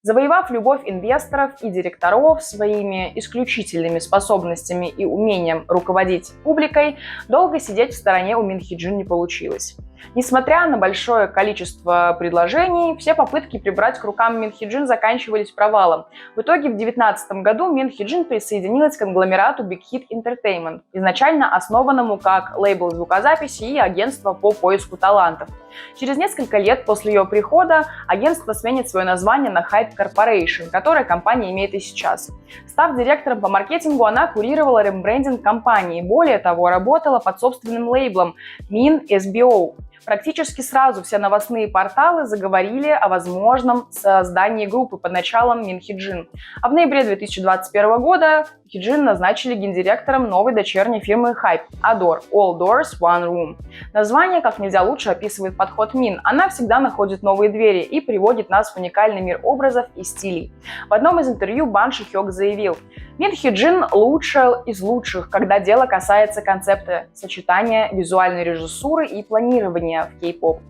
Завоевав любовь инвесторов и директоров своими исключительными способностями и умением руководить публикой, долго сидеть в стороне у Мин Хи Джин не получилось. Несмотря на большое количество предложений, все попытки прибрать к рукам Мин Хи Джин заканчивались провалом. В итоге в 2019 году Мин Хи Джин присоединилась к конгломерату Big Hit Entertainment, изначально основанному как лейбл звукозаписи и агентство по поиску талантов. Через несколько лет после ее прихода агентство сменит свое название на Hype Corporation, которое компания имеет и сейчас. Став директором по маркетингу, она курировала рембрендинг компании, более того, работала под собственным лейблом Min SBO. Практически сразу все новостные порталы заговорили о возможном создании группы под началом Мин Хи Джин. А в ноябре 2021 года Хи Джин назначили гендиректором новой дочерней фирмы Hype Adore – All Doors, One Room. Название как нельзя лучше описывает подход Мин. Она всегда находит новые двери и приводит нас в уникальный мир образов и стилей. В одном из интервью Бан Ши Хёк заявил: «Мин Хи Джин лучшая из лучших, когда дело касается концепта сочетания визуальной режиссуры и планирования в кей-поп.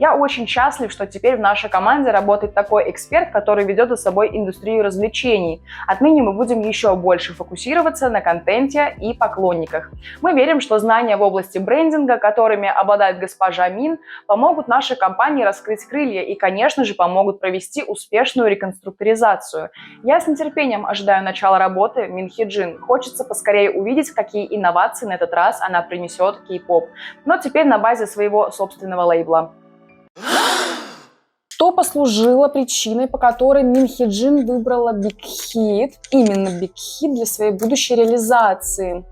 Я очень счастлив, что теперь в нашей команде работает такой эксперт, который ведет за собой индустрию развлечений. Отныне мы будем еще больше фокусироваться на контенте и поклонниках. Мы верим, что знания в области брендинга, которыми обладает госпожа Мин, помогут нашей компании раскрыть крылья и, конечно же, помогут провести успешную реконструктуризацию. Я с нетерпением ожидаю начала работы Мин Хи Джин. Хочется поскорее увидеть, какие инновации на этот раз она принесет кей-поп. Но теперь на базе своего собственного лейбла». Что послужило причиной, по которой Мин Хи Джин выбрала Big Hit, именно Big Hit, для своей будущей реализации?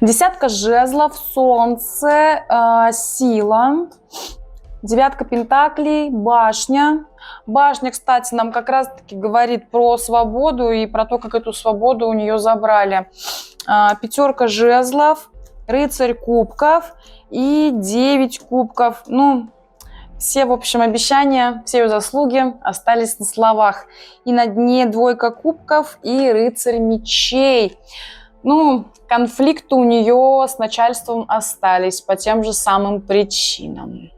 Десятка жезлов, солнце, сила, девятка пентаклей, башня. Башня, кстати, нам как раз-таки говорит про свободу и про то, как эту свободу у нее забрали. Пятерка жезлов, рыцарь кубков и 9 кубков. Ну, все, в общем, обещания, все ее заслуги остались на словах. И на дне двойка кубков и рыцарь мечей. Ну, конфликты у нее с начальством остались по тем же самым причинам.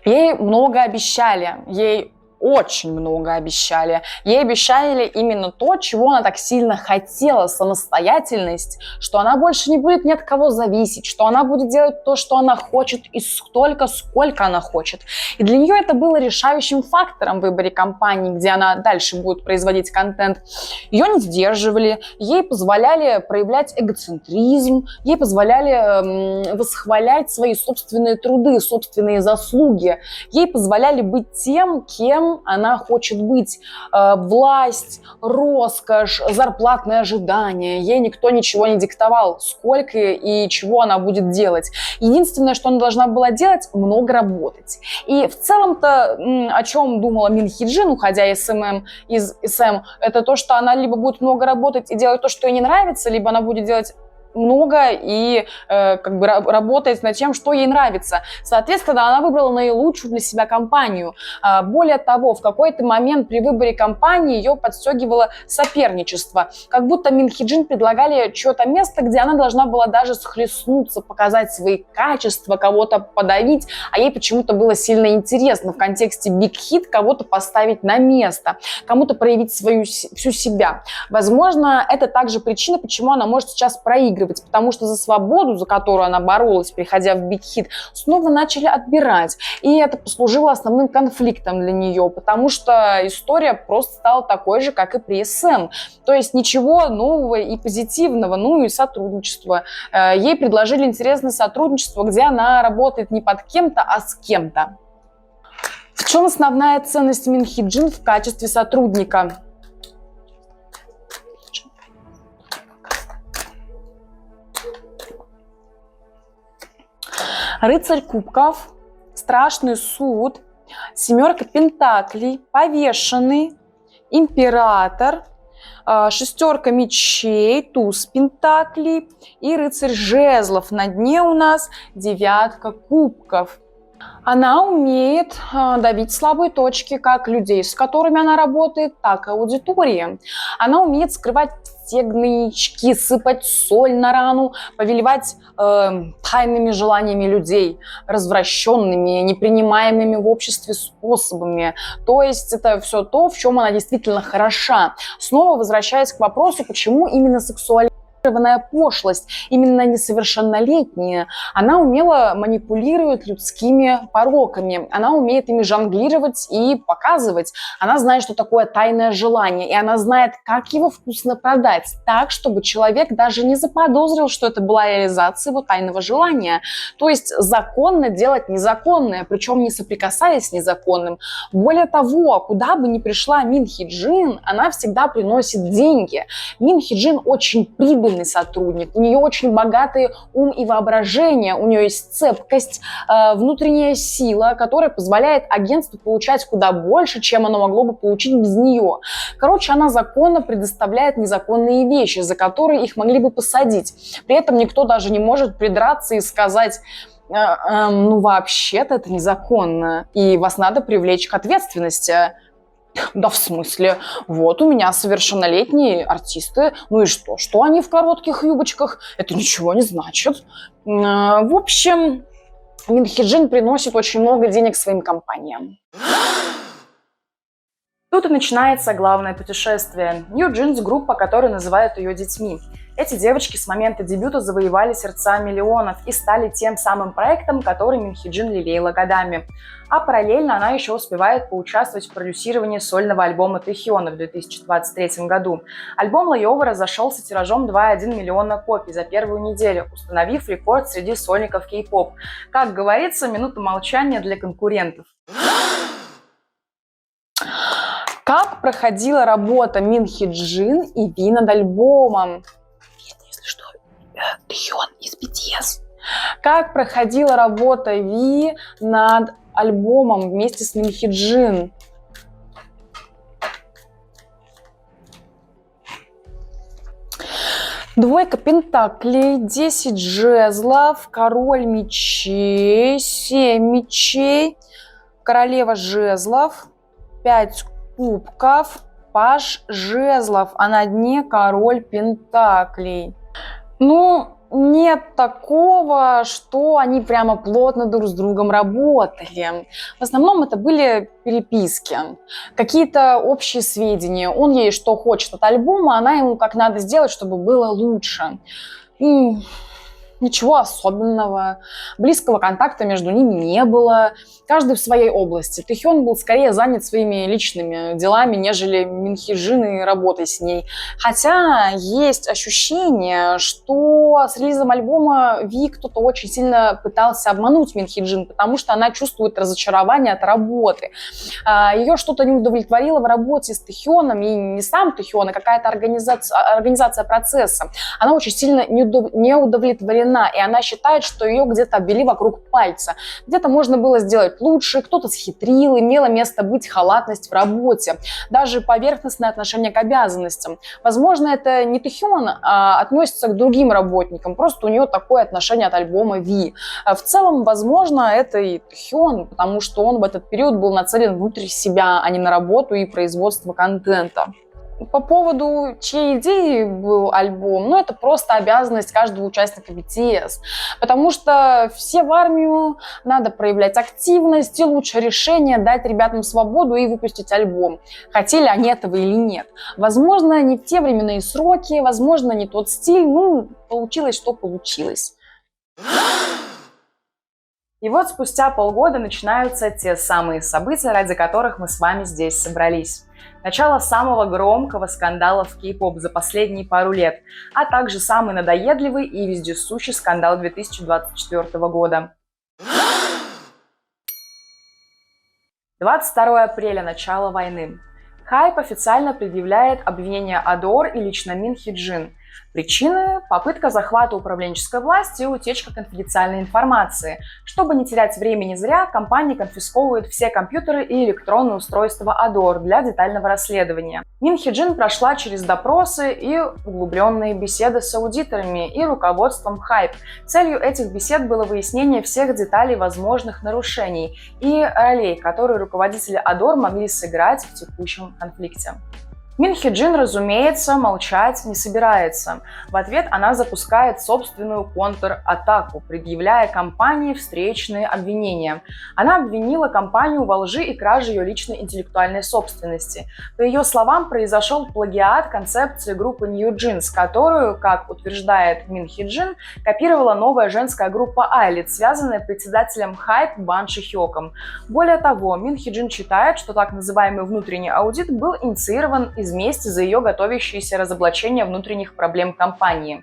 Ей много обещали, ей очень много обещали. Ей обещали именно то, чего она так сильно хотела, самостоятельность, что она больше не будет ни от кого зависеть, что она будет делать то, что она хочет, и столько, сколько она хочет. И для нее это было решающим фактором в выборе компании, где она дальше будет производить контент. Ее не сдерживали, ей позволяли проявлять эгоцентризм, ей позволяли восхвалять свои собственные труды, собственные заслуги, ей позволяли быть тем, кем она хочет быть. Власть, роскошь, зарплатные ожидания. Ей никто ничего не диктовал, сколько и чего она будет делать. Единственное, что она должна была делать, много работать. И в целом-то, о чем думала Мин Хи Джин, уходя из SM, это то, что она либо будет много работать и делать то, что ей не нравится, либо она будет делать много и работает над тем, что ей нравится. Соответственно, она выбрала наилучшую для себя компанию. Более того, в какой-то момент при выборе компании ее подстегивало соперничество. Как будто Мин Хи Джин предлагали чье-то место, где она должна была даже схлестнуться, показать свои качества, кого-то подавить, а ей почему-то было сильно интересно в контексте Big Hit кого-то поставить на место, кому-то проявить всю себя. Возможно, это также причина, почему она может сейчас проигрывать, потому что за свободу, за которую она боролась, приходя в Big Hit, снова начали отбирать. И это послужило основным конфликтом для нее, потому что история просто стала такой же, как и при SM. То есть ничего нового и позитивного, ну и сотрудничество. Ей предложили интересное сотрудничество, где она работает не под кем-то, а с кем-то. В чем основная ценность Мин Хи Джин в качестве сотрудника? Рыцарь кубков, страшный суд, семерка пентаклей, повешенный, император, шестерка мечей, туз пентаклей и рыцарь жезлов. На дне у нас девятка кубков. Она умеет давить слабые точки как людей, с которыми она работает, так и аудитории. Она умеет скрывать все гнойнички, сыпать соль на рану, повелевать тайными желаниями людей, развращенными, непринимаемыми в обществе способами. То есть это все то, в чем она действительно хороша. Снова возвращаясь к вопросу, почему именно сексуальность, пошлость, именно несовершеннолетняя. Она умело манипулирует людскими пороками. Она умеет ими жонглировать и показывать. Она знает, что такое тайное желание, и она знает, как его вкусно продать, так, чтобы человек даже не заподозрил, что это была реализация его тайного желания. То есть законно делать незаконное, причем не соприкасаясь с незаконным. Более того, куда бы ни пришла Мин Хи Джин, она всегда приносит деньги. Мин Хи Джин очень прибыльный сотрудник, у нее очень богатый ум и воображение, у нее есть цепкость, внутренняя сила, которая позволяет агентству получать куда больше, чем оно могло бы получить без нее. Короче, она законно предоставляет незаконные вещи, за которые их могли бы посадить. При этом никто даже не может придраться и сказать: ну, вообще-то это незаконно, и вас надо привлечь к ответственности. Да в смысле? Вот у меня совершеннолетние артисты. Ну и что? Что они в коротких юбочках? Это ничего не значит. В общем, Мин Хи Джин приносит очень много денег своим компаниям. Тут и начинается главное путешествие. New Jeans — группа, которую называют ее детьми. Эти девочки с момента дебюта завоевали сердца миллионов и стали тем самым проектом, который Мин Хи Джин лелеяла годами. А параллельно она еще успевает поучаствовать в продюсировании сольного альбома Тэхёна в 2023 году. Альбом Layover разошелся тиражом 2,1 миллиона копий за первую неделю, установив рекорд среди сольников кей-поп. Как говорится, минута молчания для конкурентов. Как проходила работа Мин Хи Джин и Ви над альбомом? Если что, Тэхён из BTS. Как проходила работа Ви над альбомом вместе с Мин Хи Джин? Двойка пентаклей, 10 жезлов, король мечей, 7 мечей, королева жезлов, 5 кубков, паж жезлов, а на дне король пентаклей. Ну, нет такого, что они прямо плотно друг с другом работали. В основном это были переписки, какие-то общие сведения. Он ей что хочет от альбома, она ему как надо сделать, чтобы было лучше. Ничего особенного, близкого контакта между ними не было, каждый в своей области. Тэхён был скорее занят своими личными делами, нежели Мин Хи Джин и работой с ней. Хотя есть ощущение, что с релизом альбома Ви кто-то очень сильно пытался обмануть Мин Хи Джин, потому что она чувствует разочарование от работы. Ее что-то не удовлетворило в работе с Тэхёном, и не сам Тэхён, а какая-то организация процесса. Она очень сильно не удовлетворена, и она считает, что ее где-то обвели вокруг пальца. Где-то можно было сделать лучше, кто-то схитрил, имело место быть халатность в работе, даже поверхностное отношение к обязанностям. Возможно, это не Тэхён, а относится к другим работникам, просто у нее такое отношение от альбома Ви. В целом, возможно, это и Тэхён, потому что он в этот период был нацелен внутрь себя, а не на работу и производство контента. По поводу, чьей идеей был альбом, ну, это просто обязанность каждого участника BTS, потому что все в армию, надо проявлять активность, и лучшее решение — дать ребятам свободу и выпустить альбом. Хотели они этого или нет. Возможно, не в те временные сроки, возможно, не тот стиль, ну, получилось, что получилось. И вот спустя полгода начинаются те самые события, ради которых мы с вами здесь собрались. Начало самого громкого скандала в кей-поп за последние пару лет, а также самый надоедливый и вездесущий скандал 2024 года. 22 апреля – начало войны. Хайп официально предъявляет обвинения Адор и лично Мин Хи Джин. Причины – попытка захвата управленческой власти и утечка конфиденциальной информации. Чтобы не терять времени зря, компания конфисковывает все компьютеры и электронные устройства Адор для детального расследования. Мин Хи Джин прошла через допросы и углубленные беседы с аудиторами и руководством Hype. Целью этих бесед было выяснение всех деталей возможных нарушений и ролей, которые руководители Адор могли сыграть в текущем конфликте. Мин Хи Джин, разумеется, молчать не собирается. В ответ она запускает собственную контратаку, предъявляя компании встречные обвинения. Она обвинила компанию во лжи и краже ее личной интеллектуальной собственности. По ее словам, произошел плагиат концепции группы New Jeans, которую, как утверждает Мин Хи Джин, копировала новая женская группа Айли, связанная председателем Hype Бан Ши Хёком. Более того, Мин Хи Джин считает, что так называемый внутренний аудит был инициирован из мести за ее готовящееся разоблачение внутренних проблем компании.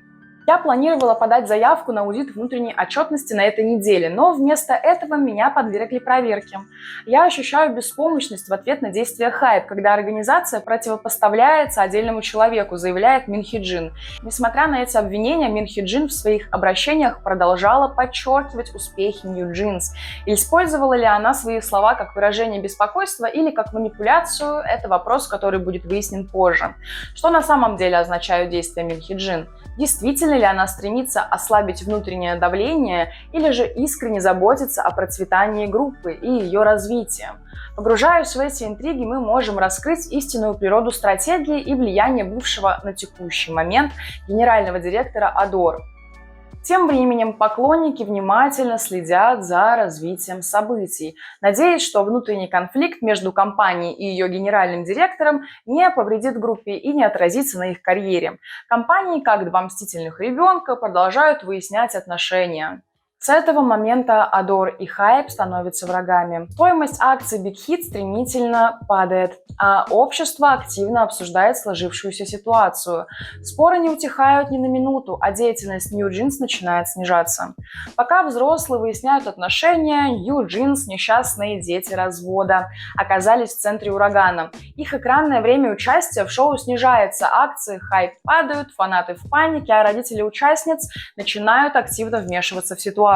Я планировала подать заявку на аудит внутренней отчетности на этой неделе, но вместо этого меня подвергли проверке. Я ощущаю беспомощность в ответ на действия Hype, когда организация противопоставляется отдельному человеку, заявляет Мин Хи Джин. Несмотря на эти обвинения, Мин Хи Джин в своих обращениях продолжала подчеркивать успехи New Jeans. И использовала ли она свои слова как выражение беспокойства или как манипуляцию – это вопрос, который будет выяснен позже. Что на самом деле означают действия Мин Хи Джин? Действительно ли она стремится ослабить внутреннее давление или же искренне заботится о процветании группы и ее развитии? Погружаясь в эти интриги, мы можем раскрыть истинную природу стратегии и влияния бывшего на текущий момент генерального директора Адор. Тем временем поклонники внимательно следят за развитием событий, надеясь, что внутренний конфликт между компанией и ее генеральным директором не повредит группе и не отразится на их карьере. Компании, как два мстительных ребенка, продолжают выяснять отношения. С этого момента Адор и Hype становятся врагами. Стоимость акций Big Hit стремительно падает, а общество активно обсуждает сложившуюся ситуацию. Споры не утихают ни на минуту, а деятельность New Jeans начинает снижаться. Пока взрослые выясняют отношения, New Jeans, несчастные дети развода, оказались в центре урагана. Их экранное время участия в шоу снижается, акции Hype падают, фанаты в панике, а родители участниц начинают активно вмешиваться в ситуацию.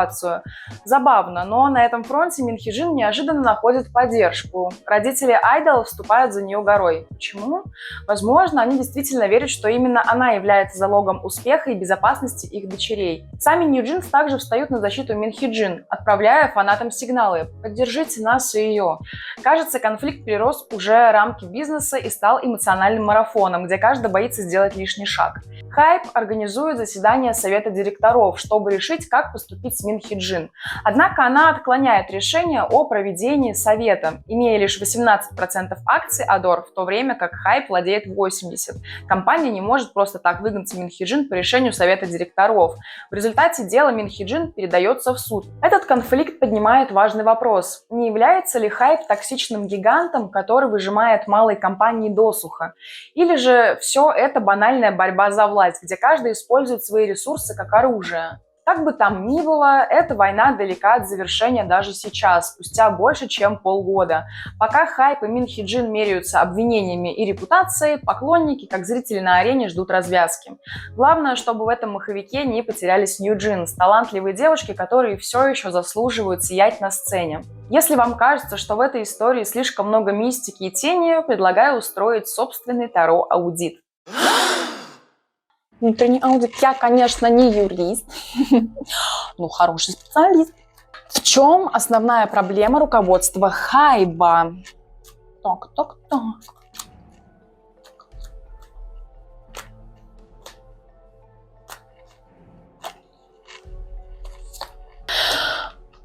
Забавно, но на этом фронте Мин Хи Джин неожиданно находит поддержку. Родители Айдол вступают за нее горой. Почему? Возможно, они действительно верят, что именно она является залогом успеха и безопасности их дочерей. Сами New Jeans также встают на защиту Мин Хи Джин, отправляя фанатам сигналы «Поддержите нас и ее». Кажется, конфликт перерос уже рамки бизнеса и стал эмоциональным марафоном, где каждый боится сделать лишний шаг. Hype организует заседание совета директоров, чтобы решить, как поступить с Мин Хи Джин. Однако она отклоняет решение о проведении совета, имея лишь 18% акций Адор, в то время как Hype владеет 80%. Компания не может просто так выгнать Мин Хи Джин по решению совета директоров. В результате дело Мин Хи Джин передается в суд. Этот конфликт поднимает важный вопрос. Не является ли Hype токсичным гигантом, который выжимает малые компании досуха? Или же все это банальная борьба за власть, где каждый использует свои ресурсы как оружие? Как бы там ни было, эта война далека от завершения даже сейчас, спустя больше, чем полгода. Пока Hype и Мин Хи Джин меряются обвинениями и репутацией, поклонники, как зрители на арене, ждут развязки. Главное, чтобы в этом маховике не потерялись New Jeans, талантливые девушки, которые все еще заслуживают сиять на сцене. Если вам кажется, что в этой истории слишком много мистики и тени, предлагаю устроить собственный Таро-аудит. Внутренний аудит. Я, конечно, не юрист, но хороший специалист. В чем основная проблема руководства Хайба? Так.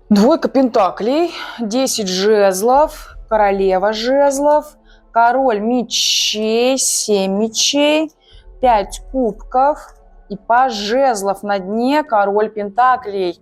Двойка пентаклей, 10 жезлов, королева жезлов, король мечей, 7 мечей, 5 кубков и паж жезлов на дне, король пентаклей.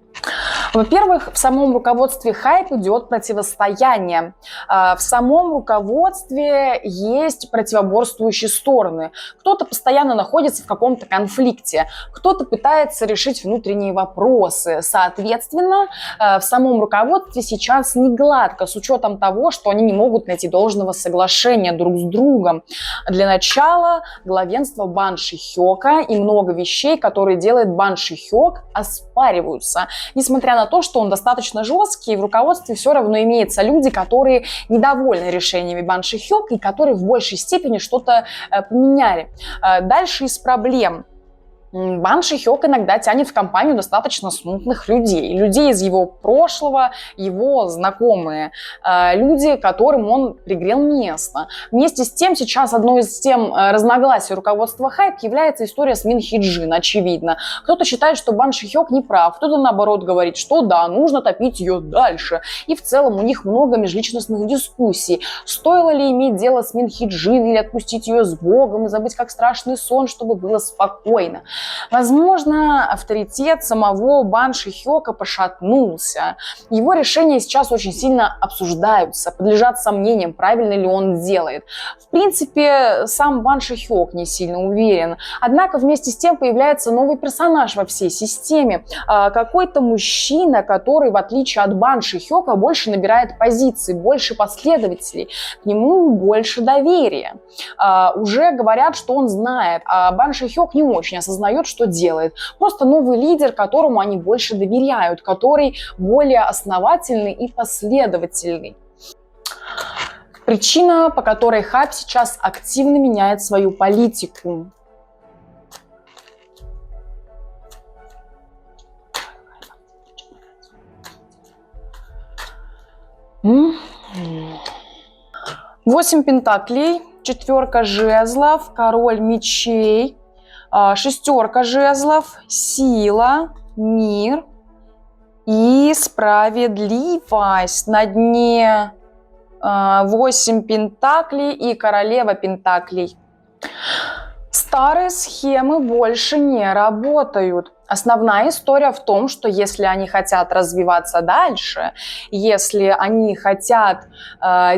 Во-первых, в самом руководстве хайп идет противостояние. В самом руководстве есть противоборствующие стороны. Кто-то постоянно находится в каком-то конфликте, кто-то пытается решить внутренние вопросы. Соответственно, в самом руководстве сейчас не гладко, с учетом того, что они не могут найти должного соглашения друг с другом. Для начала главенство Бан Ши-хёка и много вещей, которые делает Бан Ши-хёк, оспариваются. Несмотря на то, что он достаточно жесткий, в руководстве все равно имеются люди, которые недовольны решениями Бан Ши-хёка и которые в большей степени что-то поменяли. Дальше из проблем. Бан Ши-хёк иногда тянет в компанию достаточно смутных людей. Людей из его прошлого, его знакомые. Люди, которым он пригрел место. Вместе с тем, сейчас одной из тем разногласий руководства хайп является история с Мин Хи Джин, очевидно. Кто-то считает, что Бан Ши-хёк не прав, кто-то наоборот говорит, что да, нужно топить ее дальше. И в целом у них много межличностных дискуссий. Стоило ли иметь дело с Мин Хи Джин или отпустить ее с Богом и забыть как страшный сон, чтобы было спокойно. Возможно, авторитет самого Бан Ши-хёка пошатнулся. Его решения сейчас очень сильно обсуждаются, подлежат сомнениям, правильно ли он делает. В принципе, сам Бан Ши-хёк не сильно уверен. Однако вместе с тем появляется новый персонаж во всей системе. Какой-то мужчина, который, в отличие от Бан Ши-хёка, больше набирает позиции, больше последователей, к нему больше доверия. Уже говорят, что он знает, а Бан Ши-хёк не очень осознает, что делает. Просто новый лидер, которому они больше доверяют, который более основательный и последовательный. Причина, по которой хайп сейчас активно меняет свою политику. Восемь пентаклей, четверка жезлов, король мечей, шестерка жезлов, сила, мир и справедливость. На дне 8 пентаклей и королева пентаклей. Старые схемы больше не работают. Основная история в том, что если они хотят развиваться дальше, если они хотят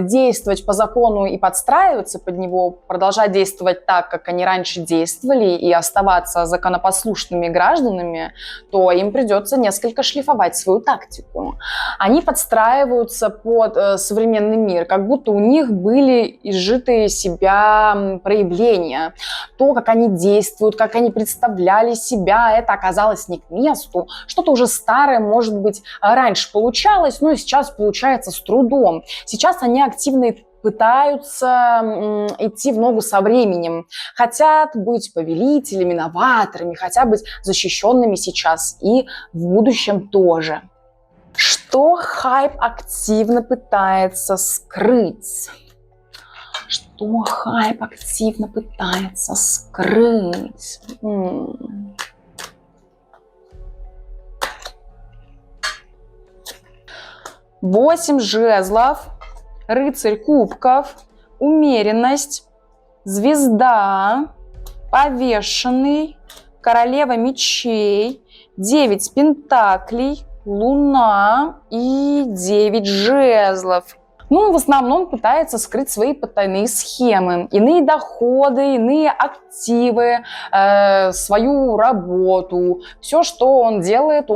действовать по закону и подстраиваться под него, продолжать действовать так, как они раньше действовали, и оставаться законопослушными гражданами, то им придется несколько шлифовать свою тактику. Они подстраиваются под современный мир, как будто у них были изжитые себя проявления. То, как они действуют, как они представляли себя, это оказалось не к месту. Что-то уже старое, может быть, раньше получалось, но сейчас получается с трудом. Сейчас они активно пытаются идти в ногу со временем. Хотят быть повелителями, новаторами, хотят быть защищенными сейчас и в будущем тоже. Что хайп активно пытается скрыть? Что хайп активно пытается скрыть? 8 жезлов, рыцарь кубков, умеренность, звезда, повешенный, королева мечей, 9 пентаклей, луна и 9 жезлов. В основном пытается скрыть свои потайные схемы, иные доходы, иные активы, свою работу. Все, что он делает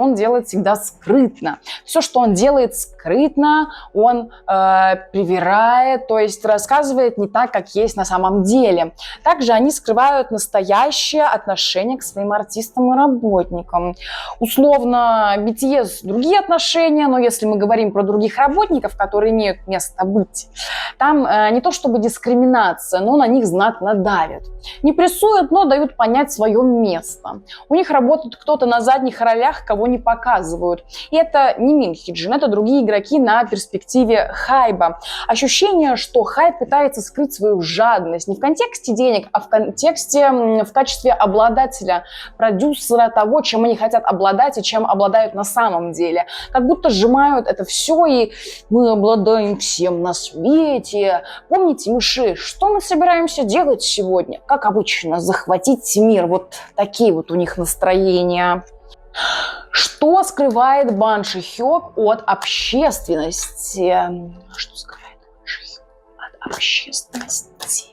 всегда скрытно. Все, что он делает скрытно, он привирает, то есть рассказывает не так, как есть на самом деле. Также они скрывают настоящее отношение к своим артистам и работникам. Условно, BTS другие отношения, но если мы говорим про других работников, которые имеют место быть. Там не то чтобы дискриминация, но на них знатно давят. Не прессуют, но дают понять свое место. У них работает кто-то на задних ролях, кого не показывают. И это не Мин Хи Джин, это другие игроки на перспективе хайпа. Ощущение, что хайп пытается скрыть свою жадность не в контексте денег, а в контексте в качестве обладателя, продюсера того, чем они хотят обладать и чем обладают на самом деле. Как будто сжимают это все, и мы обладаем всем на свете. Помните, мыши, что мы собираемся делать сегодня? Как обычно, захватить мир. Вот такие вот у них настроения. Что скрывает Бан Ши Хёк от общественности? Что скрывает Бан Ши Хёк от общественности?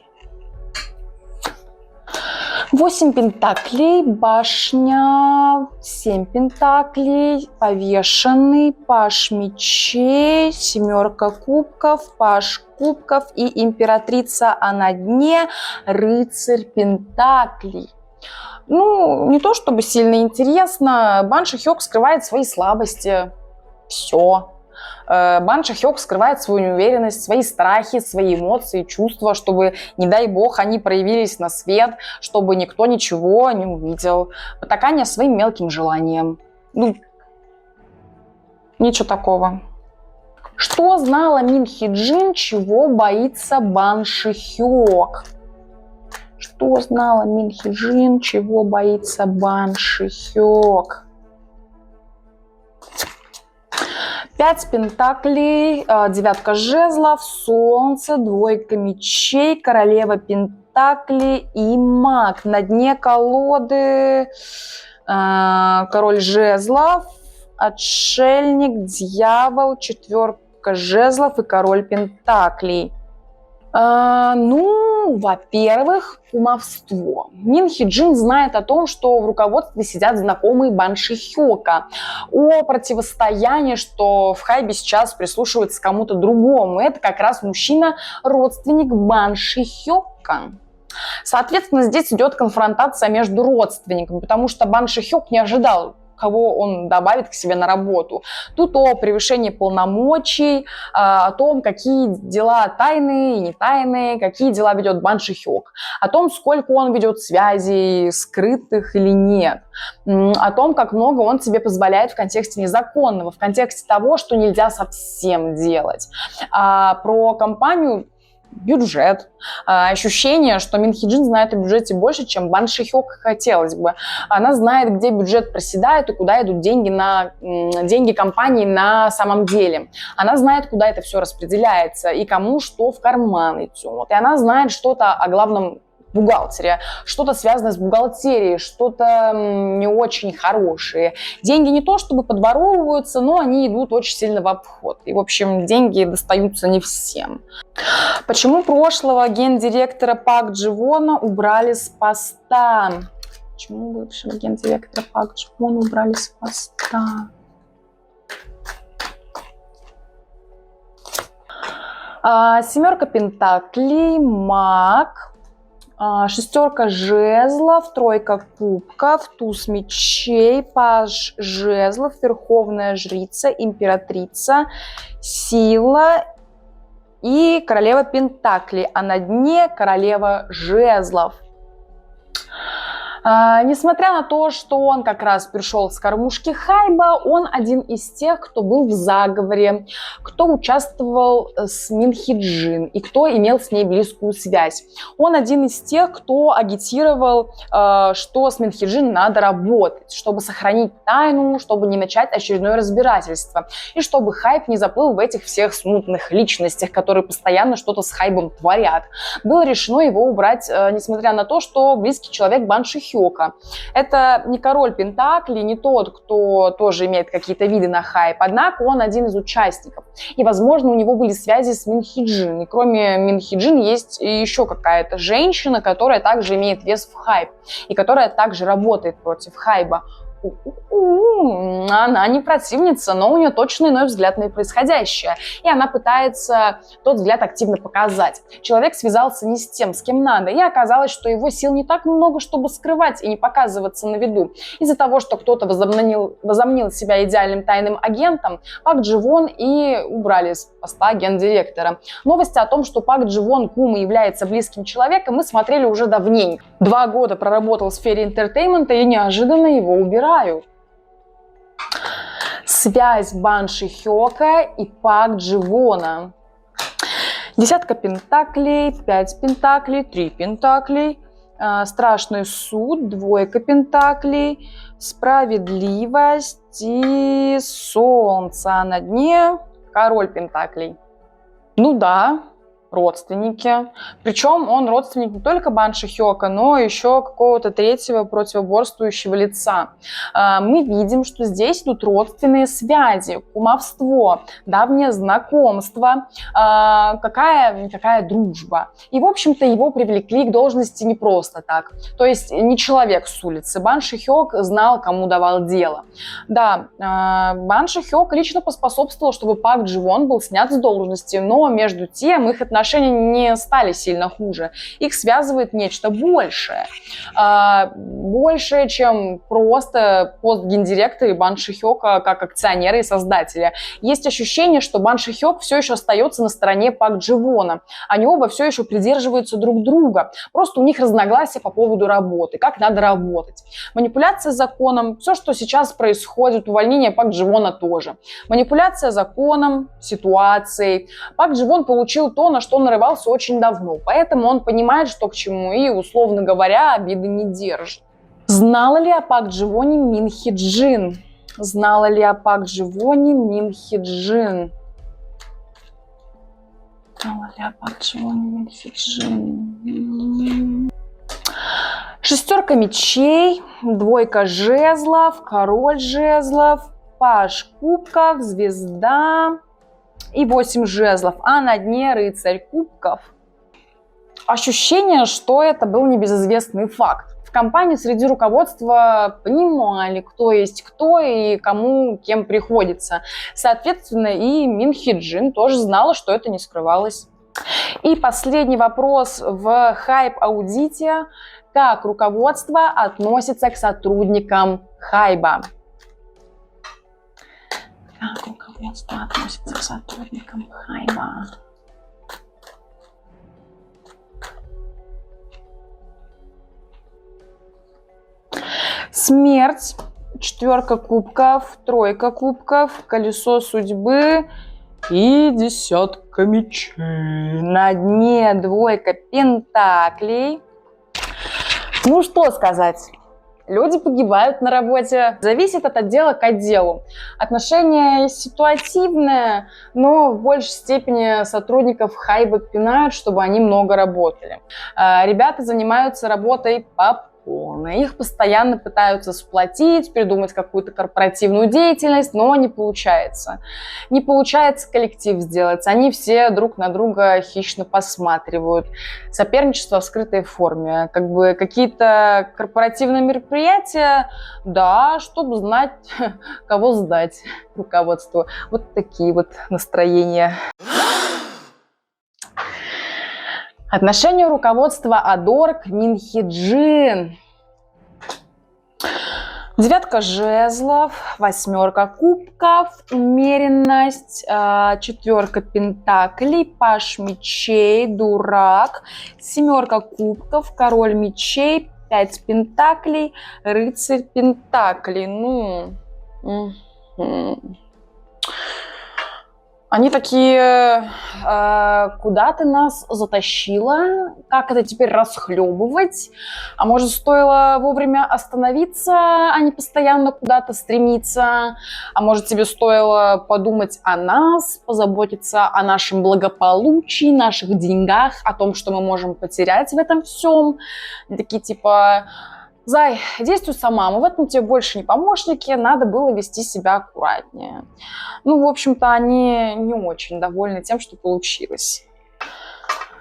8 пентаклей, башня, 7 пентаклей, повешенный, паж мечей, 7 кубков, паж кубков и императрица, а на дне рыцарь пентаклей. Ну, не то чтобы сильно интересно, Бан Ши Хёк скрывает свои слабости. Все. Бан Ши Хёк скрывает свою неуверенность, свои страхи, свои эмоции, чувства, чтобы, не дай бог, они проявились на свет, чтобы никто ничего не увидел. Потакание своим мелким желаниям. Ну, ничего такого. Что знала Мин Хи Джин, чего боится Бан Ши Хёк? Что знала Мин Хи Джин, чего боится Бан Ши Хёк? 5 пентаклей, 9 жезлов, солнце, 2 мечей, королева пентаклей и маг. На дне колоды король жезлов, отшельник, дьявол, 4 жезлов и король пентаклей. Ну, во-первых, кумовство. Мин Хи Джин знает о том, что в руководстве сидят знакомые Бан Ши Хёка, о противостоянии, что в хайбе сейчас прислушивается к кому-то другому. Это как раз мужчина, родственник Бан Ши Хёка. Соответственно, здесь идет конфронтация между родственниками, потому что Бан Ши Хёк не ожидал, кого он добавит к себе на работу. Тут о превышении полномочий, о том, какие дела тайные и не тайные, какие дела ведет Бан Ши Хёк, о том, сколько он ведет связей, скрытых или нет, о том, как много он себе позволяет в контексте незаконного, в контексте того, что нельзя совсем делать. Про компанию бюджет, ощущение, что Мин Хи Джин знает о бюджете больше, чем Бан Ши Хёк хотелось бы. Она знает, где бюджет проседает и куда идут деньги компании на самом деле. Она знает, куда это все распределяется и кому что в карман идет. И она знает что-то о главном бухгалтере, что-то связанное с бухгалтерией, что-то не очень хорошее. Деньги не то чтобы подворовываются, но они идут очень сильно в обход. И, в общем, деньги достаются не всем. Почему прошлого гендиректора Пак Джи Вона убрали с поста? Почему бывшего гендиректора Пак Джи Вона убрали с поста? Семерка пентаклей, маг, 6 жезлов, 3 кубков, туз мечей, паж жезлов, верховная жрица, императрица, сила и королева пентаклей, а на дне королева жезлов. Несмотря на то, что он как раз пришел с кормушки хайба, он один из тех, кто был в заговоре, кто участвовал с Мин Хи Джин и кто имел с ней близкую связь. Он один из тех, кто агитировал, что с Мин Хи Джин надо работать, чтобы сохранить тайну, чтобы не начать очередное разбирательство, и чтобы хайб не заплыл в этих всех смутных личностях, которые постоянно что-то с хайбом творят. Было решено его убрать, несмотря на то, что близкий человек Бан Ши Хёка. Это не король пентаклей, не тот, кто тоже имеет какие-то виды на хайп, однако он один из участников. И, возможно, у него были связи с Мин Хи Джин. И кроме Мин Хи Джин есть еще какая-то женщина, которая также имеет вес в хайп и которая также работает против хайба. Она не противница, но у нее точно иной взгляд на происходящее. И она пытается тот взгляд активно показать. Человек связался не с тем, с кем надо, и оказалось, что его сил не так много, чтобы скрывать и не показываться на виду. Из-за того, что кто-то возомнил себя идеальным тайным агентом, Пак Джи Вон и убрали с поста гендиректора. Новости о том, что Пак Джи Вон Кума является близким человеком, мы смотрели уже давненько. 2 года проработал в сфере интертеймента и неожиданно его убирают. Связь Бан Ши Хёка и Пак Джи Вона. 10 пентаклей, 5 пентаклей, 3 пентаклей, страшный суд, 2 пентаклей, справедливость и солнце. А на дне король пентаклей. Ну да, родственники. Причем он родственник не только Бан Шихёка, но еще какого-то третьего противоборствующего лица. Мы видим, что здесь идут родственные связи, кумовство, давнее знакомство, какая дружба. И, в общем-то, его привлекли к должности не просто так. То есть не человек с улицы. Бан Шихёк знал, кому давал дело. Да, Бан Шихёк лично поспособствовал, чтобы Пак Джи-вон был снят с должности, но между тем их отношения не стали сильно хуже. Их связывает нечто большее. Большее, чем просто пост гендиректора и Бан Шихёка как акционера и создателя. Есть ощущение, что Бан Шихёк все еще остается на стороне Пак Джи-вона. Они оба все еще придерживаются друг друга. Просто у них разногласия по поводу работы, как надо работать. Манипуляция законом, все, что сейчас происходит, увольнение Пак Джи-вона тоже. Манипуляция законом, ситуацией. Пак Джи-вон получил то, на что он нарывался очень давно, поэтому он понимает, что к чему, и, условно говоря, обиды не держит. Знала ли о Пак Джи-воне Мин Хи Джин? Знала ли о Пак Джи-воне Мин Хи Джин? Знала ли о Пак Джи-воне Мин Хи Джин? Шестерка мечей, двойка жезлов, король жезлов, паж кубков, звезда и 8 жезлов, а на дне рыцарь кубков. Ощущение, что это был небезызвестный факт. В компании среди руководства понимали, кто есть кто и кому кем приходится. Соответственно, и Мин Хи Джин тоже знала, что это не скрывалось. И последний вопрос в хайп-аудите. Как руководство относится к сотрудникам хайба? Как руководство относится к сотрудникам хайба? Смерть, четверка кубков, тройка кубков, колесо судьбы и десятка мечей. На дне двойка пентаклей. Ну что сказать? Люди погибают на работе. Зависит от отдела к отделу. Отношение ситуативное, но в большей степени сотрудников хайба пинают, чтобы они много работали. Ребята занимаются работой по полной. Их постоянно пытаются сплотить, придумать какую-то корпоративную деятельность, но не получается. Не получается коллектив сделать. Они все друг на друга хищно посматривают. Соперничество в скрытой форме. Как бы какие-то корпоративные мероприятия, да, чтобы знать, кого сдать руководству. Вот такие вот настроения. Отношение руководства Адор к Мин Хи Джин. Девятка жезлов, восьмерка кубков, умеренность, четверка пентаклей, паж мечей, дурак, семерка кубков, король мечей, 5 пентаклей, рыцарь пентаклей. Они такие, куда ты нас затащила? Как это теперь расхлебывать? А может, стоило вовремя остановиться, а не постоянно куда-то стремиться? А может, тебе стоило подумать о нас, позаботиться о нашем благополучии, наших деньгах, о том, что мы можем потерять в этом всем? Они такие типа... Зай, действуй сама, мы в этом тебе больше не помощники, надо было вести себя аккуратнее. Ну, в общем-то, они не очень довольны тем, что получилось.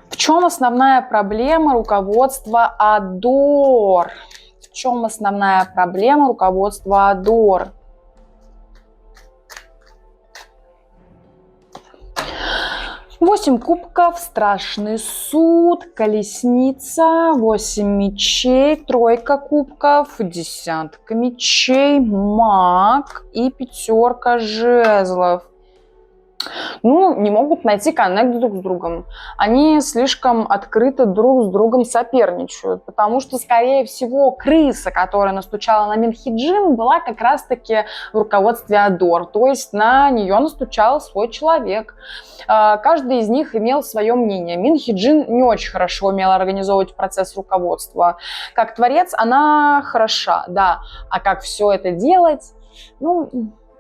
В чем основная проблема руководства Адор? В чем основная проблема руководства Адор? Восемь кубков, страшный суд, колесница, 8 мечей, тройка кубков, десятка мечей, маг и пятерка жезлов. Ну, не могут найти коннект друг с другом. Они слишком открыто друг с другом соперничают, потому что, скорее всего, крыса, которая настучала на Мин Хи Джин, была как раз-таки в руководстве Адор, то есть на нее настучал свой человек. Каждый из них имел свое мнение. Мин Хи Джин не очень хорошо умела организовывать процесс руководства. Как творец она хороша, да, а как все это делать, ну...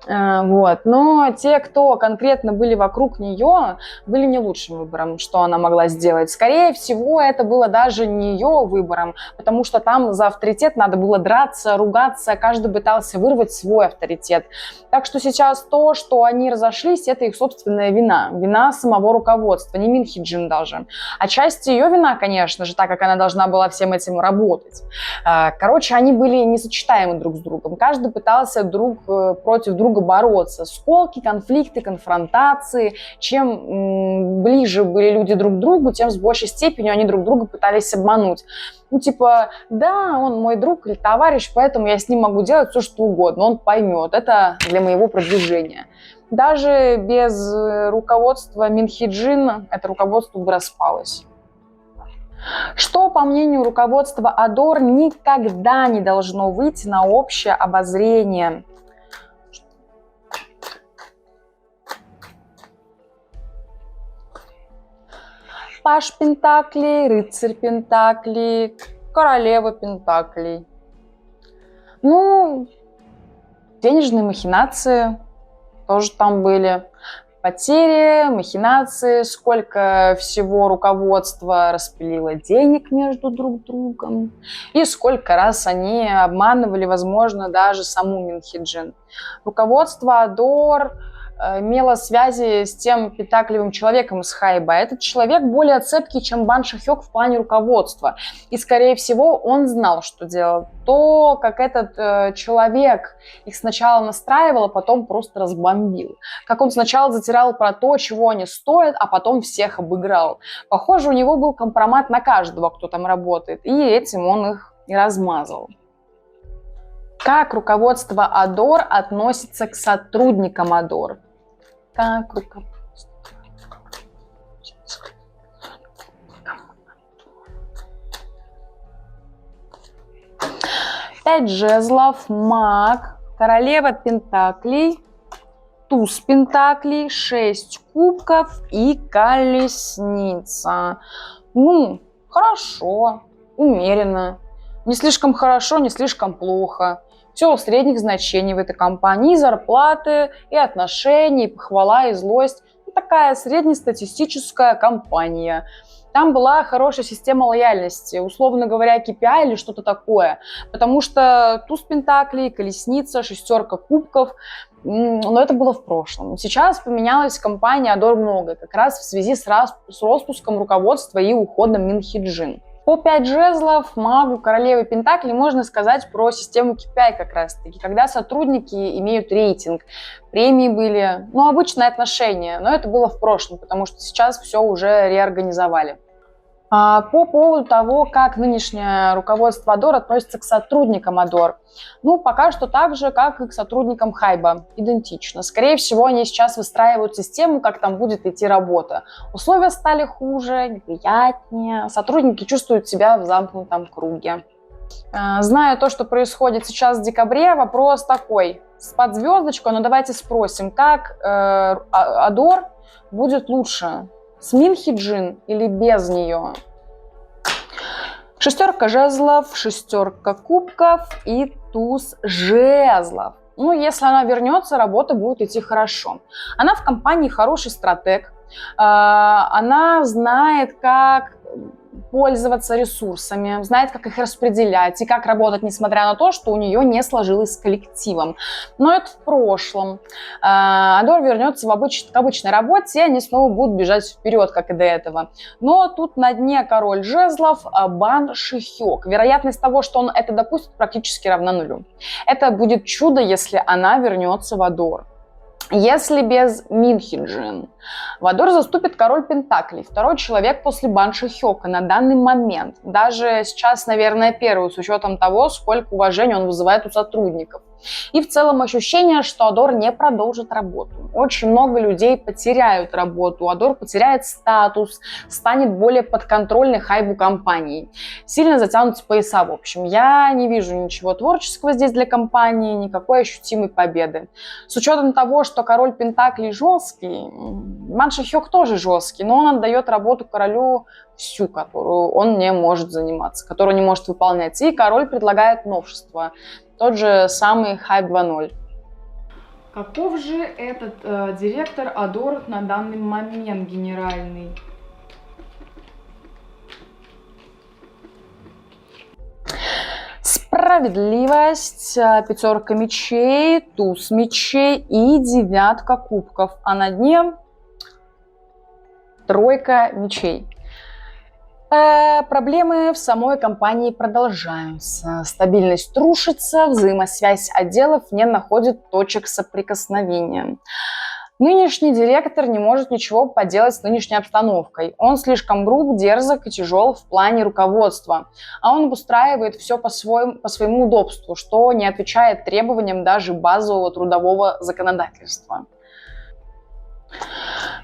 Вот. Но те, кто конкретно были вокруг нее, были не лучшим выбором, что она могла сделать. Скорее всего, это было даже не ее выбором, потому что там за авторитет надо было драться, ругаться, каждый пытался вырвать свой авторитет. Так что сейчас то, что они разошлись, это их собственная вина. Вина самого руководства, не Мин Хи Джин даже. Отчасти ее вина, конечно же, так как она должна была всем этим работать. Короче, они были несочетаемы друг с другом. Каждый пытался друг против друга бороться. Сколки, конфликты, конфронтации. Чем ближе были люди друг к другу, тем с большей степенью они друг друга пытались обмануть. Ну, типа, да, он мой друг или товарищ, поэтому я с ним могу делать все, что угодно. Он поймет. Это для моего продвижения. Даже без руководства Мин Хи Джин это руководство бы распалось. Что, по мнению руководства Адор, никогда не должно выйти на общее обозрение. Паж Пентаклей, рыцарь Пентаклей, королева Пентаклей. Ну, денежные махинации тоже там были. Потери, махинации, сколько всего руководство распилило денег между друг другом, и сколько раз они обманывали, возможно, даже саму Мин Хи Джин. Руководство Адор имело связи с тем пентаклевым человеком из Хайба. Этот человек более цепкий, чем Бан Шихёк в плане руководства. И, скорее всего, он знал, что делать. То, как этот человек их сначала настраивал, а потом просто разбомбил. Как он сначала затирал про то, чего они стоят, а потом всех обыграл. Похоже, у него был компромат на каждого, кто там работает. И этим он их и размазал. Как руководство Адор относится к сотрудникам Адор? Как руководство относится к сотрудникам Адор? 5 жезлов, маг, королева пентаклей, туз пентаклей, 6 кубков и колесница. Ну, хорошо, умеренно. Не слишком хорошо, не слишком плохо. Все у средних значений в этой компании. И зарплаты, и отношения, и похвала, и злость. Ну, такая среднестатистическая компания. Там была хорошая система лояльности, условно говоря, KPI или что-то такое. Потому что туз пентаклей, колесница, 6 кубков, но это было в прошлом. Сейчас поменялась компания Адор много, как раз в связи с распуском руководства и уходом Мин Хи Джин. По 5 жезлов, магу, королеве Пентаклей можно сказать про систему KPI как раз-таки, когда сотрудники имеют рейтинг. Премии были, обычное отношение, но это было в прошлом, потому что сейчас все уже реорганизовали. По поводу того, как нынешнее руководство Адор относится к сотрудникам Адор. Пока что так же, как и к сотрудникам Хайба. Идентично. Скорее всего, они сейчас выстраивают систему, как там будет идти работа. Условия стали хуже, неприятнее. Сотрудники чувствуют себя в замкнутом круге. Зная то, что происходит сейчас в декабре, вопрос такой. Под звездочку, но давайте спросим, как Адор будет лучше? С Мин Хи Джин или без нее? 6 жезлов, 6 кубков и туз жезлов. Если она вернется, работа будет идти хорошо. Она в компании хороший стратег. Она знает, как пользоваться ресурсами, знает, как их распределять и как работать, несмотря на то, что у нее не сложилось с коллективом. Но это в прошлом. Адор вернется к обычной работе, и они снова будут бежать вперед, как и до этого. Но тут на дне король жезлов Бан Шихёк. Вероятность того, что он это допустит, практически равна нулю. Это будет чудо, если она вернется в Адор. Если без Мин Хи Джин. В Адор заступит король Пентаклей, второй человек после Бан Шихёка на данный момент. Даже сейчас, наверное, первый, с учетом того, сколько уважения он вызывает у сотрудников. И в целом ощущение, что Адор не продолжит работу. Очень много людей потеряют работу, Адор потеряет статус, станет более подконтрольной Хайбу компанией. Сильно затянутся пояса, в общем. Я не вижу ничего творческого здесь для компании, никакой ощутимой победы. С учетом того, что король Пентаклей жесткий, Бан Шихёк тоже жесткий, но он отдает работу королю всю, которую он не может заниматься, которую не может выполнять. И король предлагает новшества. Тот же самый Хайб 2.0. Каков же этот директор Адор на данный момент генеральный? Справедливость, пятерка мечей, туз мечей и девятка кубков. А на дне тройка мечей. Проблемы в самой компании продолжаются. Стабильность рушится, взаимосвязь отделов не находит точек соприкосновения. Нынешний директор не может ничего поделать с нынешней обстановкой. Он слишком груб, дерзок и тяжел в плане руководства. А он обустраивает все по своему удобству, что не отвечает требованиям даже базового трудового законодательства.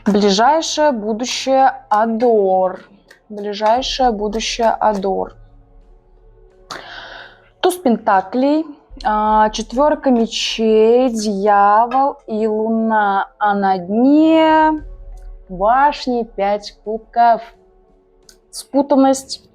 Ближайшее будущее Адор. Ближайшее будущее Адор. Туз пентаклей, четверка мечей, дьявол и луна. А на дне башни, 5 кубков. Спутанность,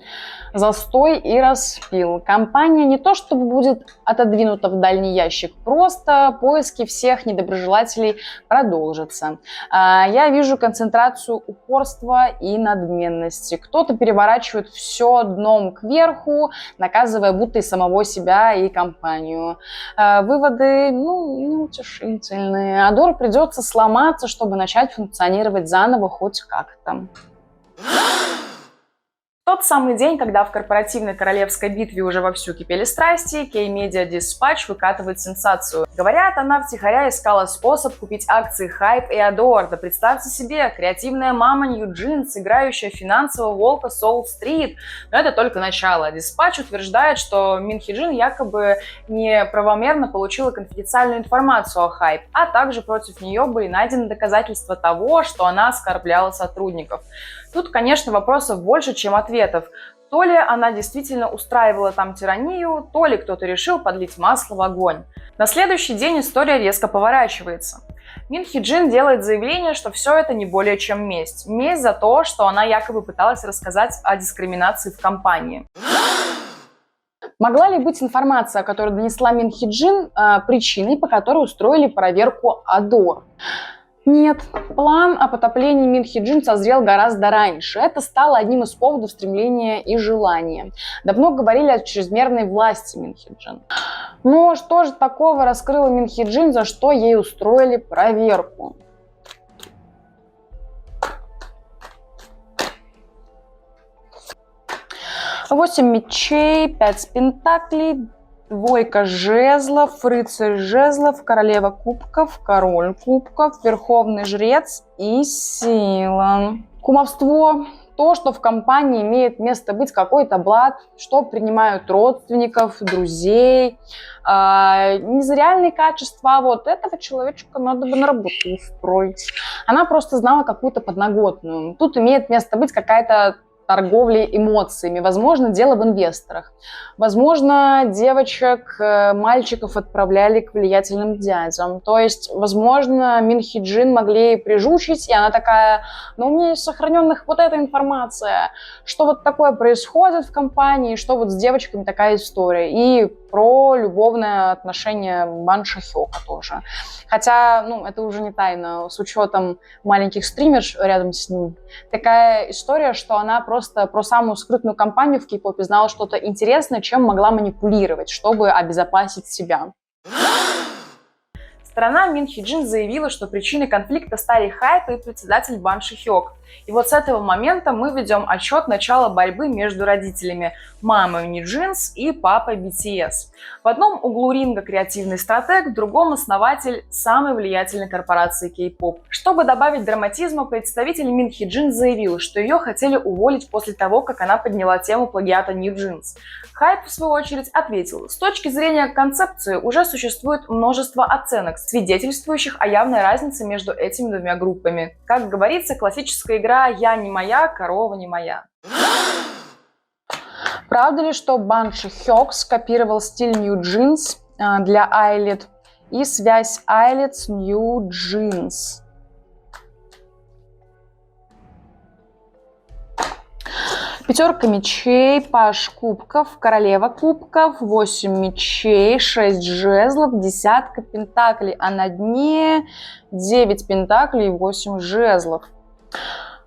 застой и распил. Компания не то чтобы будет отодвинута в дальний ящик, просто поиски всех недоброжелателей продолжатся. Я вижу концентрацию упорства и надменности. Кто-то переворачивает все дном кверху, наказывая будто и самого себя, и компанию. Выводы, неутешительные. Адор придется сломаться, чтобы начать функционировать заново хоть как-то. Тот самый день, когда в корпоративной королевской битве уже вовсю кипели страсти, K-Media Dispatch выкатывает сенсацию. Говорят, она втихаря искала способ купить акции Hype и Adore. Да представьте себе, креативная мама New Jeans, играющая финансового волка Soul Street. Но это только начало. Dispatch утверждает, что Мин Хи Джин якобы неправомерно получила конфиденциальную информацию о Hype, а также против нее были найдены доказательства того, что она оскорбляла сотрудников. Тут, конечно, вопросов больше, чем ответов. То ли она действительно устраивала там тиранию, то ли кто-то решил подлить масло в огонь. На следующий день история резко поворачивается. Мин Хи Джин делает заявление, что все это не более чем месть. Месть за то, что она якобы пыталась рассказать о дискриминации в компании. Могла ли быть информация, которую донесла Мин Хи Джин, причиной, по которой устроили проверку Адор? Нет, план о потоплении Мин Хи Джин созрел гораздо раньше. Это стало одним из поводов стремления и желания. Давно говорили о чрезмерной власти Мин Хи Джин. Но что же такого раскрыла Мин Хи Джин, за что ей устроили проверку? Восемь мечей, 5 пентаклей, двойка жезлов, рыцарь жезлов, королева кубков, король кубков, верховный жрец и сила. Кумовство. То, что в компании имеет место быть какой-то блат, что принимают родственников, друзей, не за реальные качества, вот этого человечка надо бы на работу устроить. Она просто знала какую-то подноготную. Тут имеет место быть какая-то торговли эмоциями. Возможно, дело в инвесторах. Возможно, девочек, мальчиков отправляли к влиятельным дядям. То есть, возможно, Мин Хи Джин могли прижучить, и она такая, у меня есть сохраненных вот эта информация, что вот такое происходит в компании, что вот с девочками такая история. И про любовное отношение Бан Шихёка тоже. Хотя, это уже не тайна, с учетом маленьких стримерш рядом с ним. Такая история, что она просто про самую скрытную компанию в кей-попе знала что-то интересное, чем могла манипулировать, чтобы обезопасить себя. Сторона Мин Хи Джин заявила, что причиной конфликта стали Хайп и председатель Бан Шихёк. И вот с этого момента мы ведем отчет начала борьбы между родителями мамой New Jeans и папой BTS. В одном углу ринга креативный стратег, в другом основатель самой влиятельной корпорации кей-поп. Чтобы добавить драматизма, представитель Мин Хи Джин заявил, что ее хотели уволить после того, как она подняла тему плагиата New Jeans. Хайп, в свою очередь, ответил, с точки зрения концепции уже существует множество оценок, свидетельствующих о явной разнице между этими двумя группами. Как говорится, классическая игра «Я не моя, корова не моя». Правда ли, что Бан Шихёк скопировал стиль New Jeans для Айелит и связь Айелит с New Jeans? Пятерка мечей, паж кубков, королева кубков, 8 мечей, 6 жезлов, десятка пентаклей, а на дне 9 пентаклей и 8 жезлов.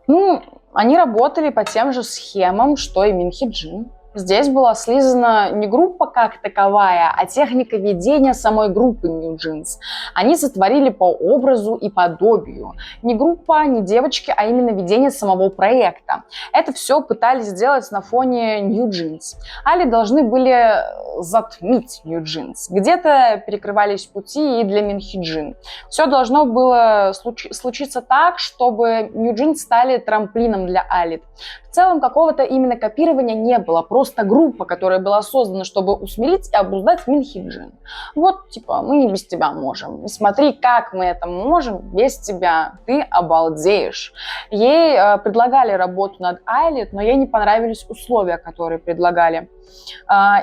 Ну, они работали по тем же схемам, что и Минхи-Джин. Здесь была слизана не группа как таковая, а техника ведения самой группы New Jeans. Они сотворили по образу и подобию. Не группа, не девочки, а именно ведение самого проекта. Это все пытались сделать на фоне New Jeans. Али должны были затмить New Jeans. Где-то перекрывались пути и для Минхи-Джин. Все должно было случиться так, чтобы New Jeans стали трамплином для Али. В целом какого-то именно копирования не было, просто группа, которая была создана, чтобы усмирить и обуздать Минхи-Джин. Вот, типа, мы без тебя можем. И смотри, как мы это можем без тебя. Ты обалдеешь. Ей предлагали работу над Айлет, но ей не понравились условия, которые предлагали.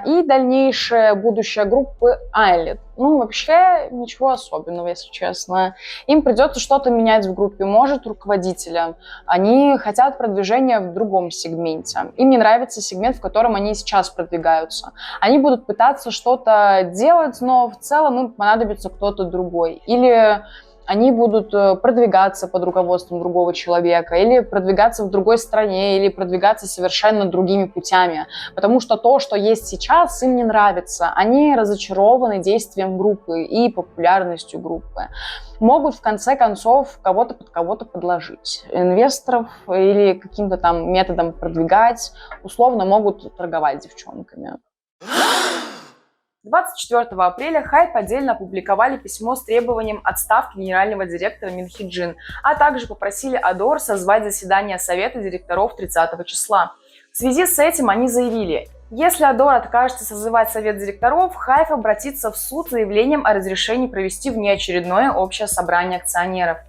И дальнейшее будущее группы Айлет. Ну, вообще, ничего особенного, если честно. Им придется что-то менять в группе, может, руководителя. Они хотят продвижения в другом сегменте. Им не нравится сегмент, в котором они сейчас продвигаются. Они будут пытаться что-то делать, но в целом им понадобится кто-то другой. Или они будут продвигаться под руководством другого человека, или продвигаться в другой стране, или продвигаться совершенно другими путями. Потому что то, что есть сейчас, им не нравится. Они разочарованы действием группы и популярностью группы. Могут, в конце концов, кого-то под кого-то подложить. Инвесторов или каким-то там методом продвигать. Условно могут торговать девчонками. 24 апреля Хайп отдельно опубликовали письмо с требованием отставки генерального директора Минхи-Джин, а также попросили Адор созвать заседание совета директоров 30 числа. В связи с этим они заявили, если Адор откажется созывать совет директоров, Хайп обратится в суд с заявлением о разрешении провести внеочередное общее собрание акционеров.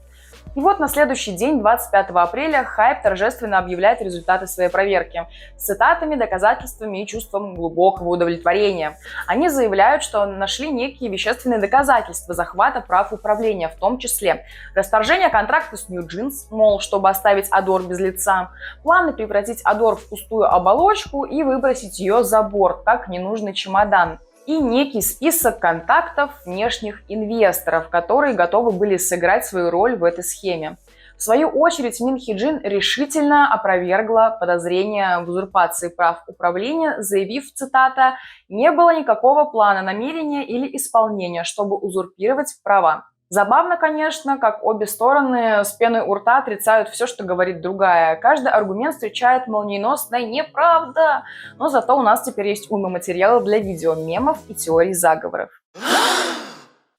И вот на следующий день, 25 апреля, Хайп торжественно объявляет результаты своей проверки с цитатами, доказательствами и чувством глубокого удовлетворения. Они заявляют, что нашли некие вещественные доказательства захвата прав управления, в том числе расторжение контракта с New Jeans, мол, чтобы оставить Адор без лица, планы превратить Адор в пустую оболочку и выбросить ее за борт, как ненужный чемодан. И некий список контактов внешних инвесторов, которые готовы были сыграть свою роль в этой схеме. В свою очередь, Минхи-Джин решительно опровергла подозрения в узурпации прав управления, заявив, цитата, «Не было никакого плана, намерения или исполнения, чтобы узурпировать права». Забавно, конечно, как обе стороны с пеной у рта отрицают все, что говорит другая. Каждый аргумент встречает молниеносная неправда. Но зато у нас теперь есть уйма материала для видео, мемов и теорий заговоров.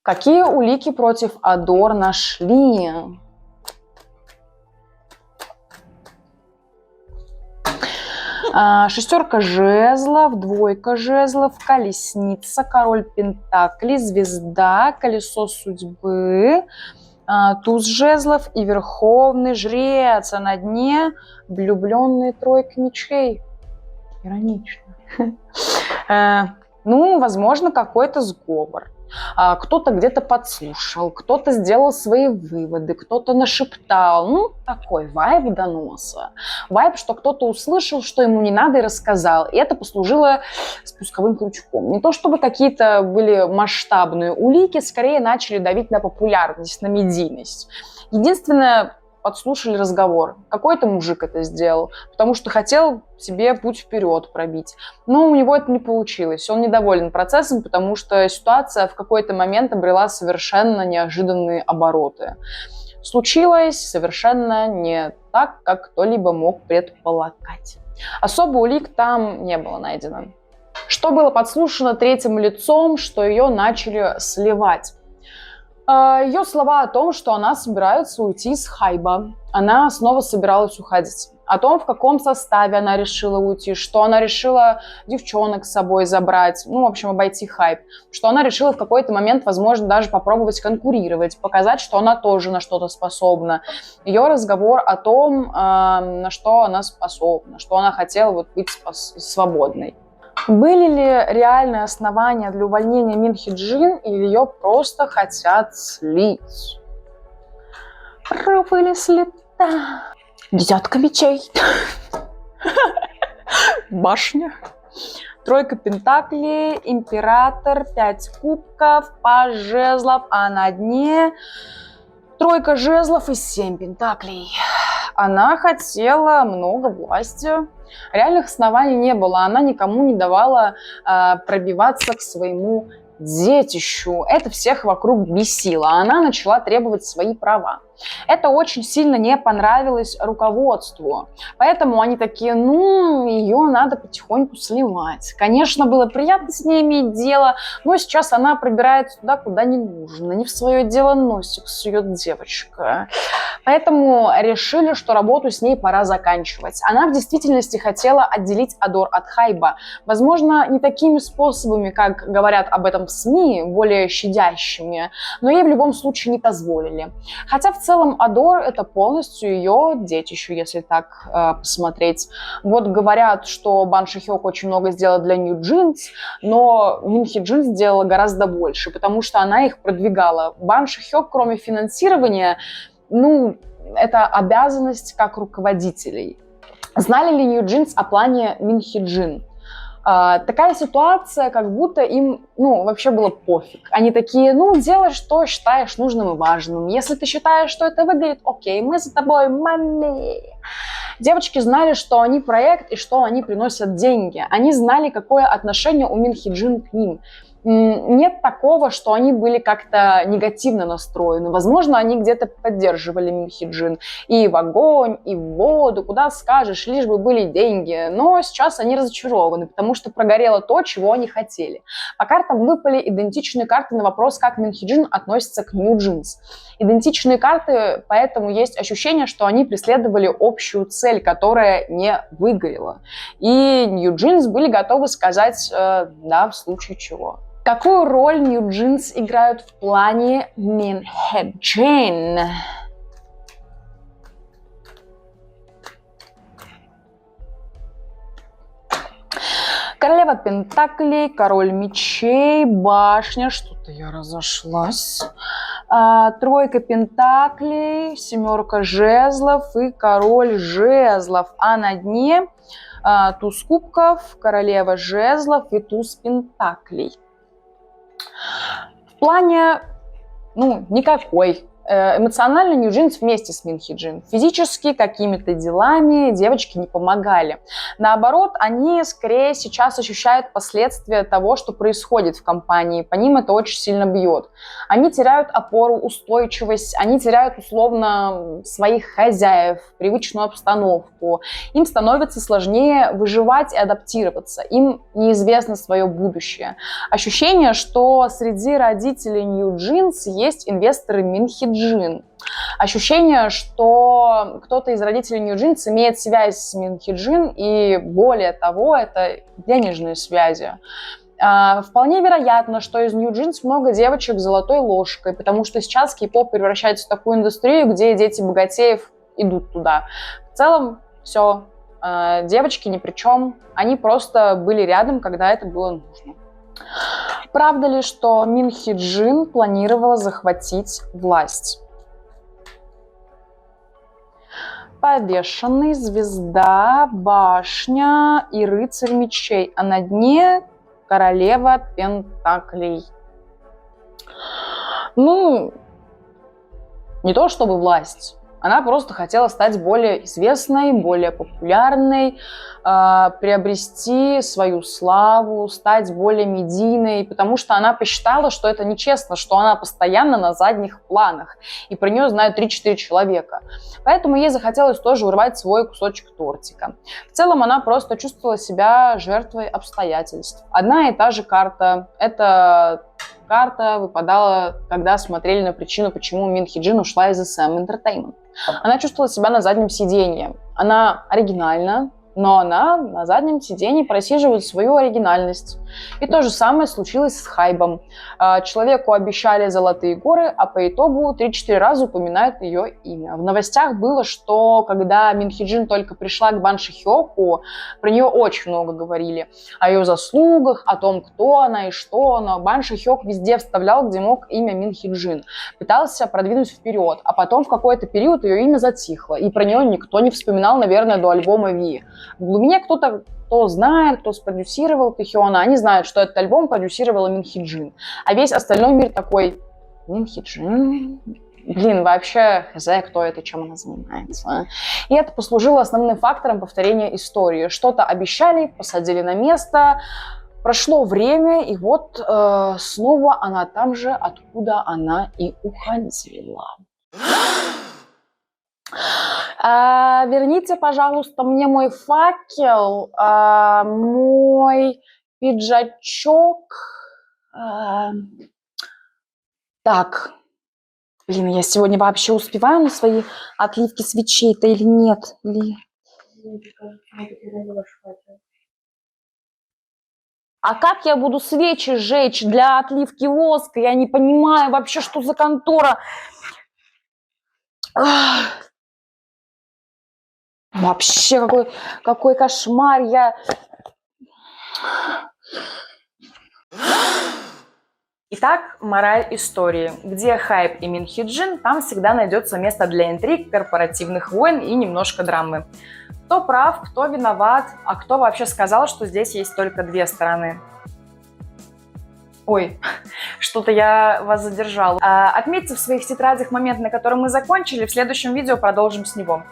Какие улики против Адор нашли? Шестерка жезлов, двойка жезлов, колесница, король пентаклей, звезда, колесо судьбы, туз жезлов и верховный жрец, а на дне влюбленные тройка мечей. Иронично. Ну, возможно, какой-то сговор. Кто-то где-то подслушал, кто-то сделал свои выводы, кто-то нашептал. Ну, такой вайб доноса. Вайб, что кто-то услышал, что ему не надо, и рассказал. И это послужило спусковым крючком. Не то чтобы какие-то были масштабные улики, скорее начали давить на популярность, на медийность. Единственное, подслушали разговор. Какой-то мужик это сделал, потому что хотел себе путь вперед пробить. Но у него это не получилось. Он недоволен процессом, потому что ситуация в какой-то момент обрела совершенно неожиданные обороты. Случилось совершенно не так, как кто-либо мог предполагать. Особо улик там не было найдено. Что было подслушано третьим лицом, что ее начали сливать? Ее слова о том, что она собирается уйти с Хайба. Она снова собиралась уходить. О том, в каком составе она решила уйти, что она решила девчонок с собой забрать, ну, в общем, обойти Хайп. Что она решила в какой-то момент, возможно, даже попробовать конкурировать, показать, что она тоже на что-то способна. Ее разговор о том, на что она способна, что она хотела вот быть свободной. Были ли реальные основания для увольнения Минхи-Джин, или ее просто хотят слить? Вылез лета. Десятка мечей. Башня. Тройка пентаклей, император, 5 кубков, паж жезлов, а на дне тройка жезлов и 7 пентаклей. Она хотела много власти. Реальных оснований не было. Она никому не давала пробиваться к своему детищу. Это всех вокруг бесило. Она начала требовать свои права. Это очень сильно не понравилось руководству. Поэтому они такие, ее надо потихоньку сливать. Конечно, было приятно с ней иметь дело, но сейчас она пробирается туда, куда не нужно. Не в свое дело носик сует девочка. Поэтому решили, что работу с ней пора заканчивать. Она в действительности хотела отделить Адор от Хайба. Возможно, не такими способами, как говорят об этом в СМИ, более щадящими, но ей в любом случае не позволили. Хотя в целом Адор — это полностью ее детище, если так посмотреть. Вот говорят, что Бан Шихёк очень много сделала для Нью Джинс, но Мин Хи Джин сделала гораздо больше, потому что она их продвигала. Бан Шихёк, кроме финансирования, это обязанность как руководителей. Знали ли Нью Джинс о плане Мин Хи Джин? Такая ситуация, как будто им, вообще было пофиг. Они такие, делай, что считаешь нужным и важным. Если ты считаешь, что это выгорит, окей, мы за тобой, мами. Девочки знали, что они проект и что они приносят деньги. Они знали, какое отношение у Мин Хи Джин к ним. Нет такого, что они были как-то негативно настроены. Возможно, они где-то поддерживали Мин Хи Джин и в огонь, и в воду, куда скажешь, лишь бы были деньги. Но сейчас они разочарованы, потому что прогорело то, чего они хотели. По картам выпали идентичные карты на вопрос, как Мин Хи Джин относится к Нью Джинс. Идентичные карты, поэтому есть ощущение, что они преследовали общую цель, которая не выгорела. И Нью Джинс были готовы сказать «да» в случае чего. Какую роль Нью Джинс играют в плане Мин Хи Джин? Королева пентаклей, король мечей, башня, что-то я разошлась. Тройка пентаклей, семерка жезлов и король жезлов. А на дне туз кубков, королева жезлов и туз пентаклей. В плане, никакой. Эмоционально Нью Джинс вместе с Мин Хи Джин. Физически какими-то делами девочки не помогали. Наоборот, они скорее сейчас ощущают последствия того, что происходит в компании. По ним это очень сильно бьет. Они теряют опору, устойчивость, они теряют условно своих хозяев, привычную обстановку. Им становится сложнее выживать и адаптироваться. Им неизвестно свое будущее. Ощущение, что среди родителей Нью Джинс есть инвесторы Мин Хи Джин. Ощущение, что кто-то из родителей Нью Джинс имеет связь с Мин Хи Джин, и более того, это денежные связи. Вполне вероятно, что из Нью Джинс много девочек с золотой ложкой, потому что сейчас кей-поп превращается в такую индустрию, где дети богатеев идут туда. В целом, все, девочки ни при чем, они просто были рядом, когда это было нужно. Правда ли, что Мин Хи Джин планировала захватить власть? Повешенный, звезда, башня и рыцарь мечей. А на дне королева пентаклей. Не то чтобы власть. Она просто хотела стать более известной, более популярной, приобрести свою славу, стать более медийной, потому что она посчитала, что это нечестно, что она постоянно на задних планах, и про нее знают 3-4 человека. Поэтому ей захотелось тоже урвать свой кусочек тортика. В целом она просто чувствовала себя жертвой обстоятельств. Одна и та же карта. Это карта выпадала, когда смотрели на причину, почему Мин Хи Джин ушла из SM Entertainment. Она чувствовала себя на заднем сиденье. Она оригинальна, но она на заднем сиденье просиживает свою оригинальность. И то же самое случилось с Хайбом. Человеку обещали золотые горы, а по итогу 3-4 раза упоминают ее имя. В новостях было, что когда Мин Хи Джин только пришла к Бан Шихёку, про нее очень много говорили. О ее заслугах, о том, кто она и что она. Бан Шихёк везде вставлял, где мог, имя Мин Хи Джин. Пытался продвинуть вперед, а потом в какой-то период ее имя затихло. И про нее никто не вспоминал, наверное, до альбома Ви. В глубине кто-то кто знает, кто спродюсировал Тэхёна, они знают, что этот альбом продюсировала Мин Хи Джин. А весь остальной мир такой: Мин Хи Джин? Блин, вообще хз, кто это, чем она занимается. И это послужило основным фактором повторения истории. Что-то обещали, посадили на место, прошло время, и вот снова она там же, откуда она и уходила. Верните, пожалуйста, мне мой факел, мой пиджачок. Так. Блин, я сегодня вообще успеваю на свои отливки свечей-то или нет? А как я буду свечи жечь для отливки воска? Я не понимаю вообще, что за контора. Вообще, какой кошмар. Итак, мораль истории. Где хайп и Мин Хи Джин, там всегда найдется место для интриг, корпоративных войн и немножко драмы. Кто прав, кто виноват, а кто вообще сказал, что здесь есть только две стороны? Ой, что-то я вас задержала. Отметьте в своих тетрадях момент, на котором мы закончили. В следующем видео продолжим с него.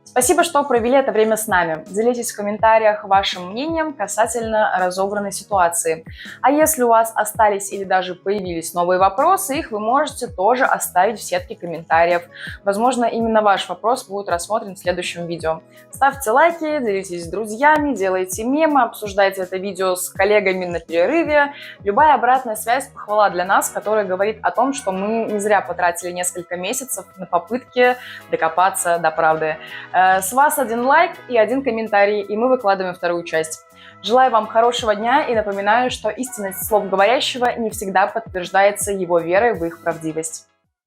Спасибо, что провели это время с нами. Делитесь в комментариях вашим мнением касательно разобранной ситуации. А если у вас остались или даже появились новые вопросы, их вы можете тоже оставить в сетке комментариев. Возможно, именно ваш вопрос будет рассмотрен в следующем видео. Ставьте лайки, делитесь с друзьями, делайте мемы, обсуждайте это видео с коллегами на перерыве. Любая обратная связь – похвала для нас, которая говорит о том, что мы не зря потратили несколько месяцев на попытки докопаться до правды. С вас 1 лайк и 1 комментарий, и мы выкладываем вторую часть. Желаю вам хорошего дня и напоминаю, что истинность слов говорящего не всегда подтверждается его верой в их правдивость.